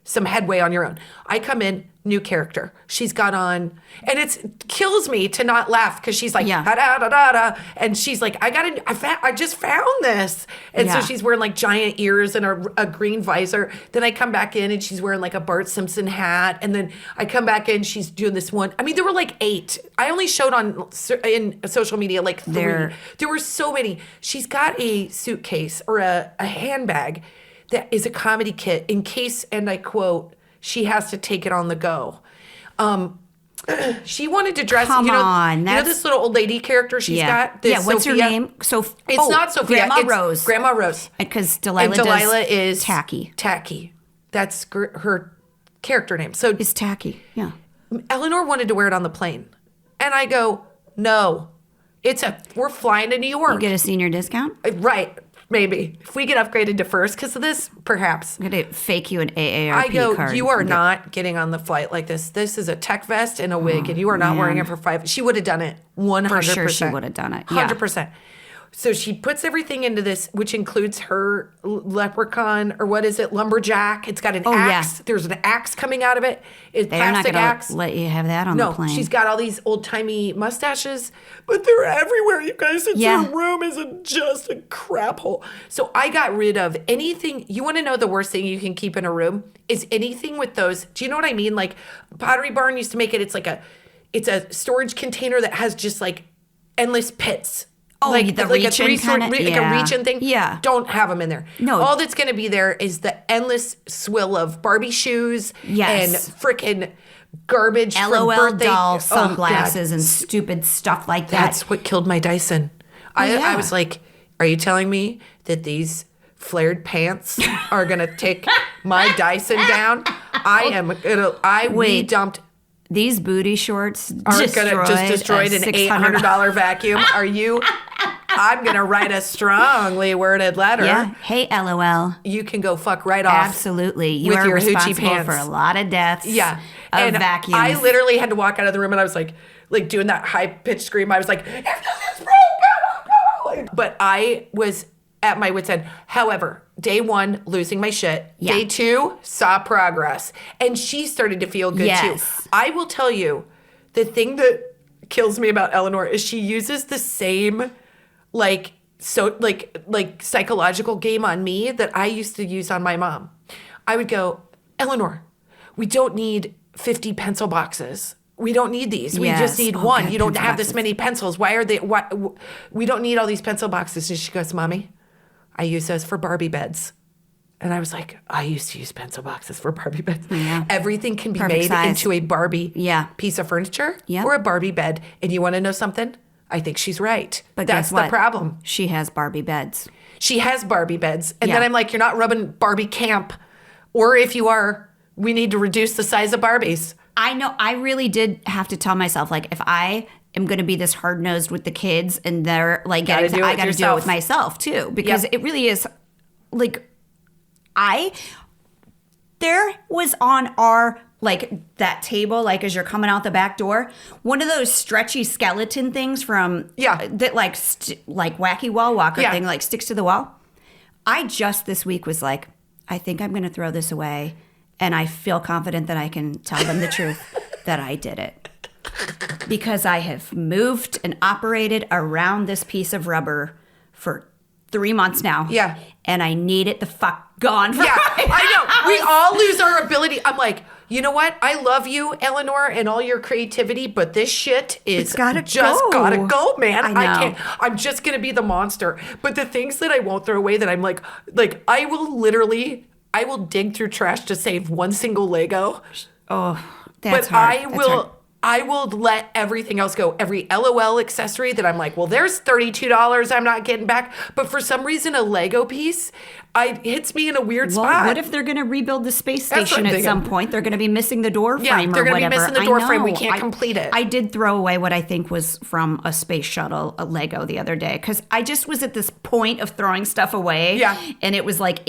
some headway on your own. I come in, new character. She's got on, and it kills me to not laugh because she's like, da da da da da, and she's like, I just found this, and so she's wearing like giant ears and a green visor. Then I come back in and she's wearing like a Bart Simpson hat, and then I come back in, she's doing this one. I mean, there were like 8. I only showed in social media like 3. There were so many. She's got a suitcase or a handbag that is a comedy kit in case, and I quote, she has to take it on the go. She wanted to dress, Come you on, know this little old lady character she's got? What's her name? It's not Sophia. Grandma Rose. Grandma Rose. Because Delilah is Tacky. Tacky. That's her character name. So it's Tacky, yeah. Eleanor wanted to wear it on the plane. And I go, no. We're flying to New York. You get a senior discount? Right. Maybe. If we get upgraded to first because of this, perhaps. I'm going to fake you an AARP I go, card. you are not getting on the flight like this. This is a tech vest and a wig, and you are not wearing it for 5. She would have done it 100%. For sure she would have done it. 100%. So she puts everything into this, which includes her leprechaun, or what is it, lumberjack. It's got an axe. Yeah. There's an axe coming out of it. It's They're plastic axe. Let you have that on the plane. No, she's got all these old-timey mustaches, but they're everywhere, you guys. Her room is just a crap hole. So I got rid of anything. You want to know the worst thing you can keep in a room? Is anything with those. Do you know what I mean? Like Pottery Barn used to make it. It's a storage container that has just like endless pits. Oh, like the reach-in kind of? Like a reach-in thing? Yeah. Don't have them in there. No. All that's going to be there is the endless swill of Barbie shoes and frickin' garbage LOL from birthday. doll sunglasses and stupid stuff like that. That's what killed my Dyson. I was like, are you telling me that these flared pants are going to take my Dyson down? We dumped these booty shorts are gonna just destroy an $800 vacuum. Are you? I'm gonna write a strongly worded letter. Yeah. Hey, LOL. You can go fuck right off. Absolutely. You are responsible for a lot of deaths. Yeah. Of vacuums. I literally had to walk out of the room, and I was like doing that high pitched scream. I was like, if this is broke, go. But I was at my wit's end. However, day 1, losing my shit. Yeah. Day 2, saw progress. And she started to feel good too. I will tell you, the thing that kills me about Eleanor is she uses the same psychological game on me that I used to use on my mom. I would go, Eleanor, we don't need 50 pencil boxes. We don't need these. We just need one. You don't have this many pencils. Why are they? We don't need all these pencil boxes. And she goes, Mommy, I use those for Barbie beds. And I was like, I used to use pencil boxes for Barbie beds. Yeah. Everything can be made into a Barbie piece of furniture or a Barbie bed. And you want to know something? I think she's right. But that's the problem. She has Barbie beds. She has Barbie beds. And then I'm like, you're not rubbing Barbie camp. Or if you are, we need to reduce the size of Barbies. I know. I really did have to tell myself, like, if I am going to be this hard-nosed with the kids and they're like I got to do it with myself too, because it really is like there was on our that table, like as you're coming out the back door, one of those stretchy skeleton things from that like wacky wall walker thing, like sticks to the wall. I just this week was like, I think I'm going to throw this away, and I feel confident that I can tell them the truth that I did it. Because I have moved and operated around this piece of rubber for 3 months now. Yeah. And I need it the fuck gone. I know. We all lose our ability. I'm like, you know what? I love you, Eleanor, and all your creativity, but this shit is gotta go, man. I can't. I'm just going to be the monster. But the things that I won't throw away that I'm like I will dig through trash to save one single Lego. Oh, that's hard. I will let everything else go. Every LOL accessory that I'm like, well, there's $32 I'm not getting back. But for some reason, a Lego piece hits me in a weird spot. What if they're going to rebuild the space station at some point? They're going to be missing the door frame or whatever. They're going to be missing the door frame. We can't complete it. I did throw away what I think was from a space shuttle, a Lego the other day. Because I just was at this point of throwing stuff away. Yeah. And it was like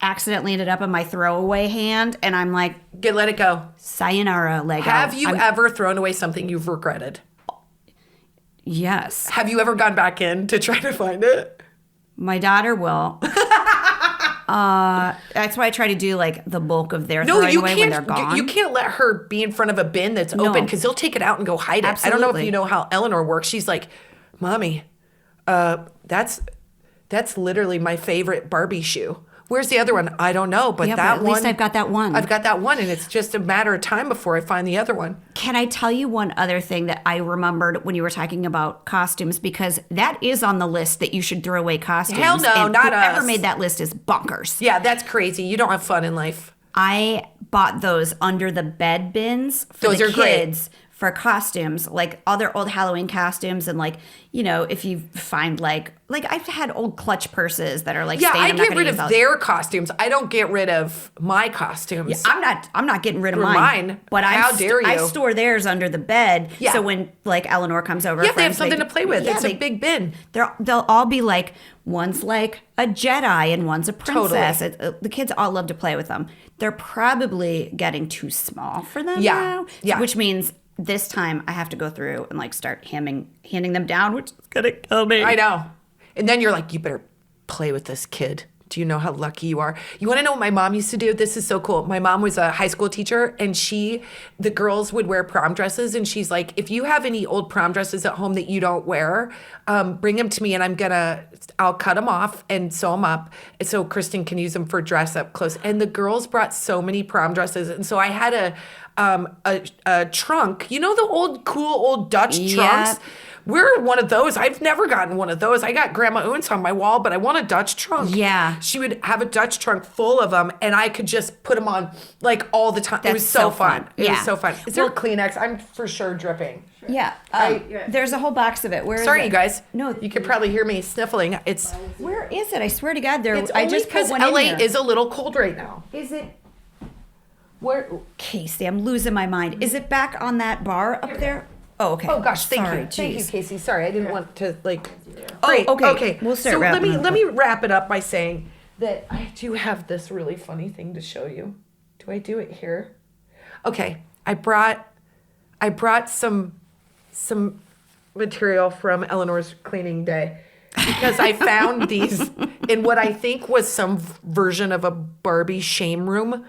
accidentally ended up in my throwaway hand, and I'm like, let it go. Sayonara, Lego. Have you ever thrown away something you've regretted? Yes. Have you ever gone back in to try to find it? My daughter will. That's why I try to do the bulk of their throwing away when they're gone. You can't let her be in front of a bin that's open because they'll take it out and go hide it. Absolutely. I don't know if you know how Eleanor works. She's like, Mommy, that's literally my favorite Barbie shoe. Where's the other one? I don't know, but that one. At least I've got that one. I've got that one, and it's just a matter of time before I find the other one. Can I tell you one other thing that I remembered when you were talking about costumes? Because that is on the list that you should throw away costumes. Hell no, not us. Whoever made that list is bonkers. Yeah, that's crazy. You don't have fun in life. I bought those under the bed bins for the kids. Great. For costumes, like all their old Halloween costumes, and if you find I've had old clutch purses that are I get rid of their costumes. I don't get rid of my costumes. Yeah, I'm not getting rid of mine. But how dare you? I store theirs under the bed. Yeah. So when Eleanor comes over, they have something to play with. It's a big bin. They'll all be one's like a Jedi and one's a princess. Totally. The kids all love to play with them. They're probably getting too small for them now. Yeah. Which means this time I have to go through and start handing them down, which is gonna kill me. I know. And then you're like, you better play with this kid. Do you know how lucky you are? You want to know what my mom used to do? This is so cool. My mom was a high school teacher, and the girls would wear prom dresses, and she's like, if you have any old prom dresses at home that you don't wear, bring them to me, and I'll cut them off and sew them up so Kristin can use them for dress up clothes. And the girls brought so many prom dresses, and so I had a trunk. You know the old Dutch trunks? We're one of those. I've never gotten one of those. I got Grandma Oons on my wall, but I want a Dutch trunk. Yeah. She would have a Dutch trunk full of them, and I could just put them on all the time. It was so fun. It was so fun. Is there a Kleenex? I'm for sure dripping. Yeah. There's a whole box of it. Sorry, you guys. No, you could probably hear me sniffling. Where is it? I swear to God, I just put one in there. LA is a little cold right now. Is it? Where? Casey, I'm losing my mind. Is it back on that bar up there? Oh, okay. Oh gosh, thank Sorry, you. Thank you, jeez. Casey. Sorry, I didn't want to like. Oh, okay. Okay. We'll start so wrapping let up. me wrap it up by saying that I do have this really funny thing to show you. Do I do it here? Okay. I brought some material from Eleanor's cleaning day because I found these in what I think was some version of a Barbie shame room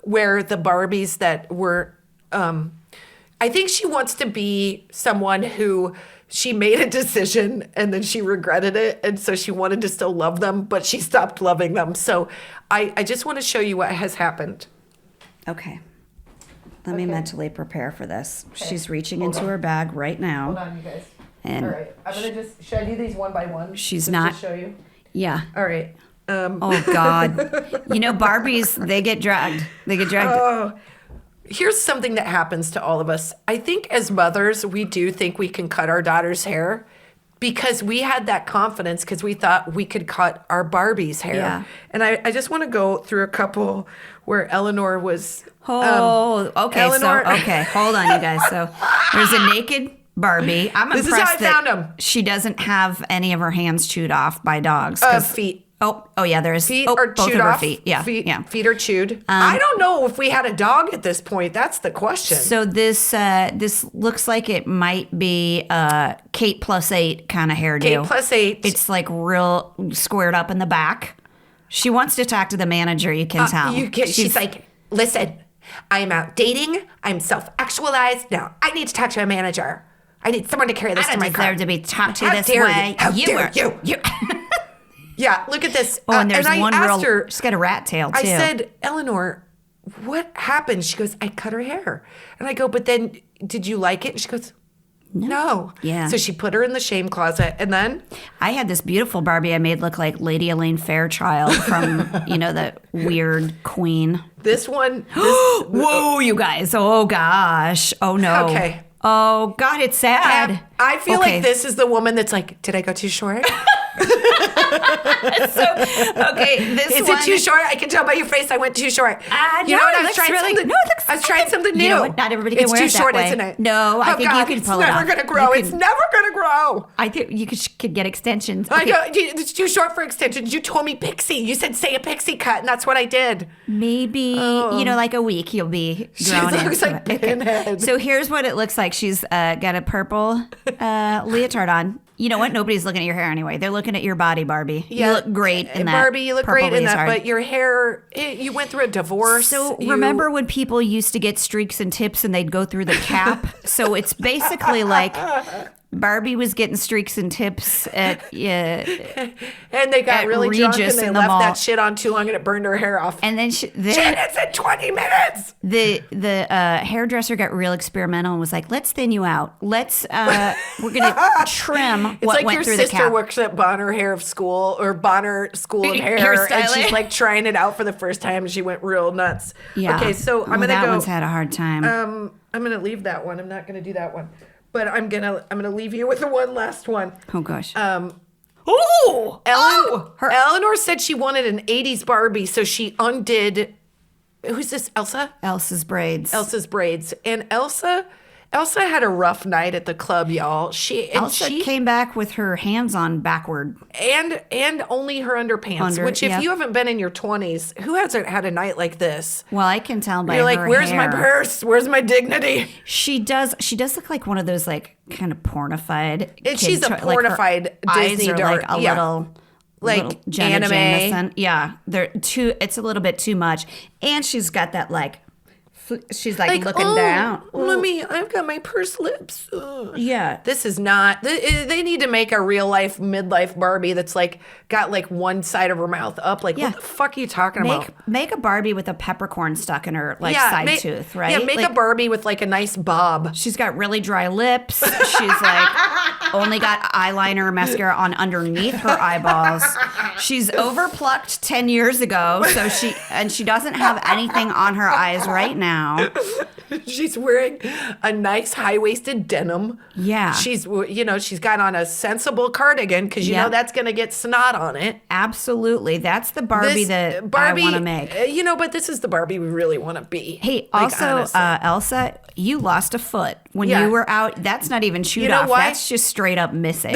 where the Barbies that were I think she wants to be someone who she made a decision and then she regretted it. And so she wanted to still love them, but she stopped loving them. So I just want to show you what has happened. Okay. Let me mentally prepare for this. Okay. She's reaching into her bag right now. Hold on, you guys. And all right. I'm going to should I do these one by one? She's just not. To show you? Yeah. All right. Oh, God. Barbies, they get dragged. Oh. Here's something that happens to all of us. I think as mothers, we do think we can cut our daughter's hair because we had that confidence because we thought we could cut our Barbie's hair. Yeah. And I just want to go through a couple where Eleanor was... okay. Okay. Hold on, you guys. So there's a naked Barbie. I'm This impressed is how I found them. she doesn't have any of her hands chewed off by dogs. Feet. Oh yeah, there's Feet are both chewed of her off. feet. Yeah, Feet are chewed. I don't know if we had a dog at this point. That's the question. So this looks like it might be Kate +8 kind of hairdo. Kate +8. It's like real squared up in the back. She wants to talk to the manager. You can tell. She's like, listen, I'm out dating. I'm self-actualized. Now I need to talk to a manager. I need someone to carry this to my car. I don't deserve to be talked to How this dare way. you? How dare you? Yeah, look at this. Oh, and there's I one asked her, she's got a rat tail too. I said, Eleanor, what happened? She goes, I cut her hair. And I go, but then did you like it? And she goes, no. Yeah. So she put her in the shame closet. And then? I had this beautiful Barbie I made look like Lady Elaine Fairchild from, the weird queen. This one. Whoa, you guys. Oh, gosh. Oh, no. Okay. Oh, God, it's sad. I feel like this is the woman that's like, did I go too short? Is it too short? I can tell by your face I went too short. You know what? I was trying something. No, I was trying something new. You know what? Not everybody can wear it that way. It's too short, isn't it? No, I think you can pull it off. It's never going to grow. It's never going to grow. I think you could get extensions. I go, it's too short for extensions. You told me pixie. You said say a pixie cut, and that's what I did. Maybe, like a week you'll be grown She looks like Pinhead. So here's what it looks like. She's got a purple leotard on. You know what? Nobody's looking at your hair anyway. They're looking at your body, Barbie. Yeah. You look great in that. Barbie, you look purple great in that, leotard. but your hair, you went through a divorce. So remember when people used to get streaks and tips and they'd go through the cap? So it's basically like Barbie was getting streaks and tips at and they got really drunk and they left that shit on too long and it burned her hair off. And then it's in 20 minutes. The hairdresser got real experimental and was like, "Let's thin you out. We're gonna trim it's what like went your through the sister cap." works at Bonner Hair of School or Bonner School of Hair, and she's like trying it out for the first time and she went real nuts. Yeah. Okay, so I'm gonna that go. one's had a hard time. I'm gonna leave that one. I'm not gonna do that one. But I'm gonna leave you with the one last one. Oh gosh. Eleanor said she wanted an 80s Barbie, so she undid. Who's this? Elsa? Elsa's braids. And Elsa had a rough night at the club, y'all. She came back with her hands on backward. And only her underpants. Which, if you haven't been in your 20s, who hasn't had a night like this? Well, I can tell by You're her like, where's hair. my purse? Where's my dignity? She does look like one of those like kind of pornified. She's a pornified Disney eyes are like a little. Like Jenna anime. Jameson. Yeah, it's a little bit too much. And she's got that she's like looking down. I've got my pursed lips. Ugh. Yeah. This is not, they need to make a real life midlife Barbie that's like got like one side of her mouth up. Like, what the fuck are you talking about? Make a Barbie with a peppercorn stuck in her side tooth, right? Yeah, make a Barbie with like a nice bob. She's got really dry lips. She's like only got eyeliner, mascara on underneath her eyeballs. She's overplucked 10 years ago, so she doesn't have anything on her eyes right now. She's wearing a nice high-waisted denim. Yeah. She's got on a sensible cardigan because that's going to get snot on it. Absolutely. That's the Barbie I want to make. But this is the Barbie we really want to be. Hey, also, Elsa, you lost a foot when you were out. That's not even chewed off. What? That's just straight up missing.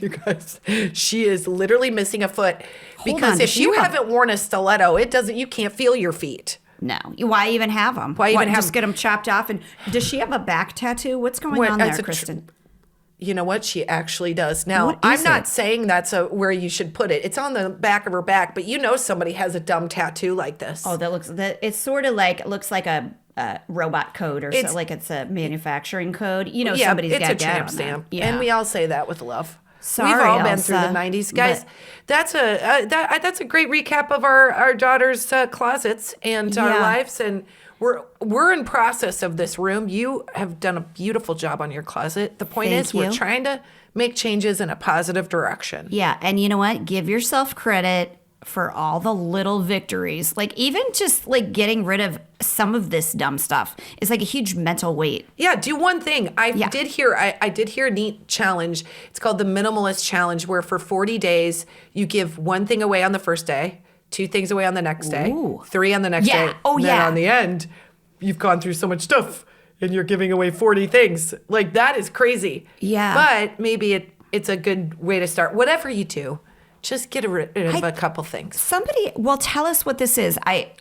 You guys, she is literally missing a foot because if you haven't worn a stiletto, you can't feel your feet. No. Why even have them? Just get them chopped off? And does she have a back tattoo? What's going on there, Kristin? You know what? She actually does. Now, I'm not saying that's where you should put it. It's on the back of her back, but somebody has a dumb tattoo like this. Oh, it's sort of like, it looks like a robot code or so, like it's a manufacturing code. Somebody's got it's a tramp stamp. Yeah. And we all say that with love. Sorry, we've all been Elsa, through the 90s. Guys, that's a great recap of our daughter's closets and our lives. And we're in process of this room. You have done a beautiful job on your closet. The point is we're trying to make changes in a positive direction. Yeah. And you know what? Give yourself credit for all the little victories. Like even just like getting rid of some of this dumb stuff is like a huge mental weight. Yeah, do one thing. I did hear a neat challenge. It's called the Minimalist Challenge, where for 40 days you give one thing away on the first day, 2 things away on the next day, 3 on the next day. Oh, and then on the end, you've gone through so much stuff and you're giving away 40 things. Like that is crazy. Yeah. But maybe it's a good way to start. Whatever you do, just get rid of a couple things. Tell us what this is. I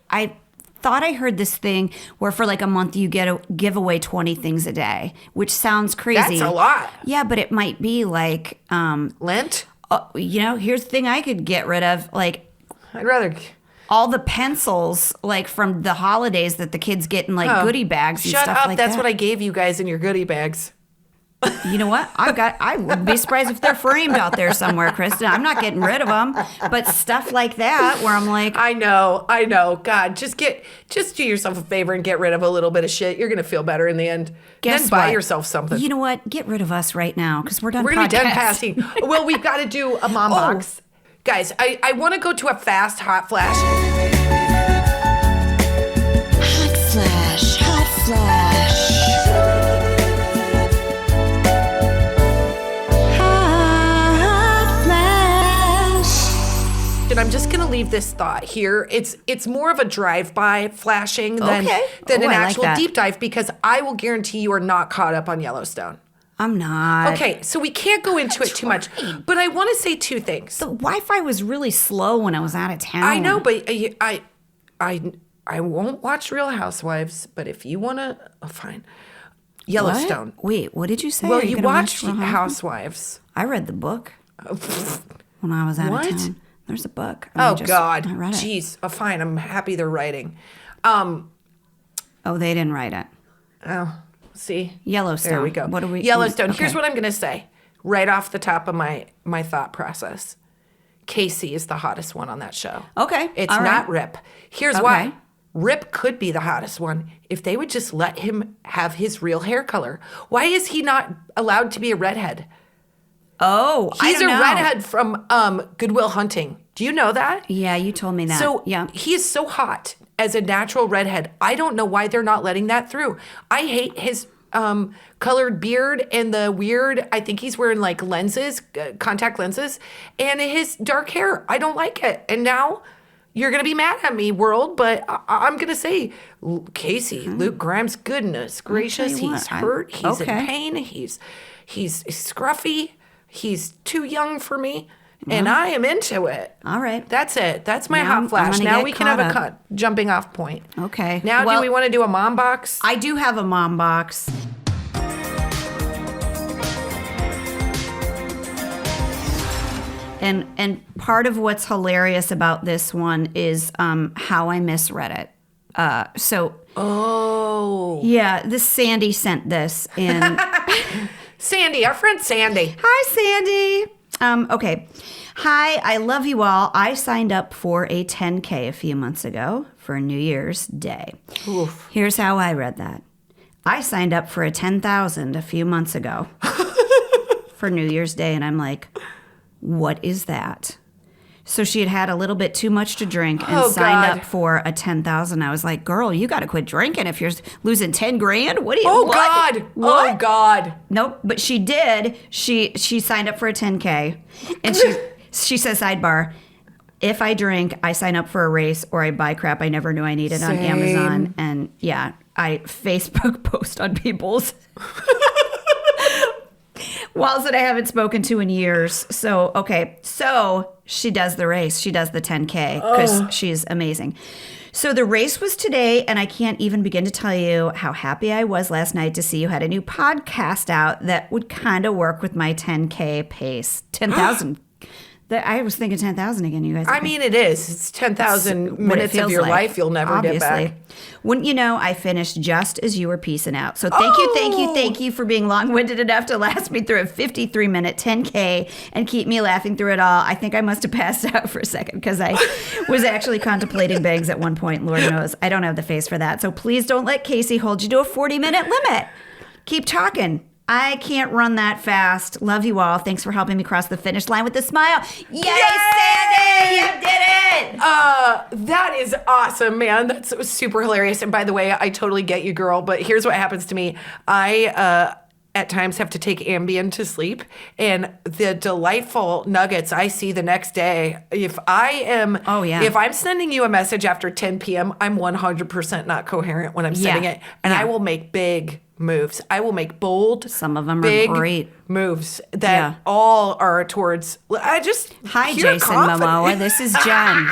thought I heard this thing where for like a month you give away 20 things a day, which sounds crazy. That's a lot. Yeah, but it might be like Lent. Here's the thing I could get rid of. Like, I'd rather all the pencils like from the holidays that the kids get in like goodie bags and stuff like that. Shut up! That's what I gave you guys in your goodie bags. You know what? I wouldn't be surprised if they're framed out there somewhere, Kristin. I'm not getting rid of them. But stuff like that where I'm like... I know. God, just do yourself a favor and get rid of a little bit of shit. You're going to feel better in the end. Then buy yourself something. You know what? Get rid of us right now because we're done We're going to be done passing. Well, we've got to do a mom box. Guys, I want to go to a fast hot flash. Hot flash. And I'm just going to leave this thought here. It's more of a drive-by flashing than an actual deep dive because I will guarantee you are not caught up on Yellowstone. I'm not. Okay, so we can't go into it too much. But I want to say 2 things. The Wi-Fi was really slow when I was out of town. I know, but I won't watch Real Housewives, but if you want to, fine. Yellowstone. What? Wait, what did you say? Well, you watched Housewives. I read the book when I was out of town. There's a book. God. I read it. Jeez. Oh, fine. I'm happy they're writing. They didn't write it. Oh, see? Yellowstone. There we go. What are we? Yellowstone. Okay. Here's what I'm going to say right off the top of my thought process. Casey is the hottest one on that show. Okay. It's not Rip. Here's why. Rip could be the hottest one if they would just let him have his real hair color. Why is he not allowed to be a redhead? Oh, he's a redhead from Goodwill Hunting. Do you know that? Yeah, you told me that. So he is so hot as a natural redhead. I don't know why they're not letting that through. I hate his colored beard and the weird, I think he's wearing like lenses, contact lenses, and his dark hair. I don't like it. And now you're going to be mad at me, world, but I'm going to say, Casey, Luke Grimes, goodness gracious, he's hurt. He's in pain. He's scruffy. He's too young for me, and I am into it. All right. That's it. That's my hot flash. Now we can have a jumping off point. Okay. Now do we want to do a mom box? I do have a mom box. And part of what's hilarious about this one is how I misread it. Yeah, this Sandy sent this, and Sandy, our friend Sandy. Hi, Sandy. Okay. Hi, I love you all. I signed up for a 10K a few months ago for New Year's Day. Oof. Here's how I read that. I signed up for a 10,000 a few months ago for New Year's Day, and I'm like, what is that? So she had a little bit too much to drink and signed up for a 10,000. I was like, girl, you got to quit drinking if you're losing 10 grand. What do you? God! What? Oh God! Nope. But she did. She signed up for a 10K, and she says, sidebar, if I drink, I sign up for a race or I buy crap I never knew I needed on Amazon. And yeah, I Facebook post on people's walls that I haven't spoken to in years. So, okay. So she does the race. She does the 10K because she's amazing. So the race was today, and I can't even begin to tell you how happy I was last night to see you had a new podcast out that would kind of work with my 10K pace. 10,000. I was thinking 10,000 again, you guys. I mean, it is. It's 10,000 minutes of your life you'll never get back. Wouldn't you know, I finished just as you were peacing out. So thank you for being long-winded enough to last me through a 53-minute 10K and keep me laughing through it all. I think I must have passed out for a second because I was actually contemplating bags at one point. Lord knows, I don't have the face for that. So please don't let Casey hold you to a 40-minute limit. Keep talking. I can't run that fast. Love you all. Thanks for helping me cross the finish line with a smile. Yay, Sandy! You did it! That is awesome, man. That's super hilarious. And by the way, I totally get you, girl. But here's what happens to me. I at times have to take Ambien to sleep, and the delightful nuggets I see the next day. If I'm sending you a message after 10 p.m., I'm 100% not coherent when I'm sending it, and I will make big moves. I will make bold, some of them big are great moves that all are towards. Hi, Jason Momoa. This is Jen.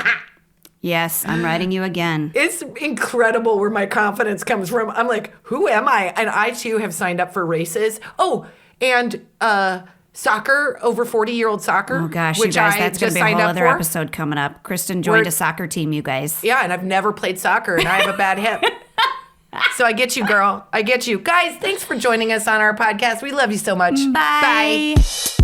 Yes, I'm writing you again. It's incredible where my confidence comes from. I'm like, who am I? And I too have signed up for races. Oh, and soccer, over 40-year-old soccer. Oh gosh, you guys, that's going to be a whole other episode coming up. Kristin joined a soccer team, you guys. Yeah, and I've never played soccer, and I have a bad hip. So I get you, girl. I get you. Guys, thanks for joining us on our podcast. We love you so much. Bye. Bye.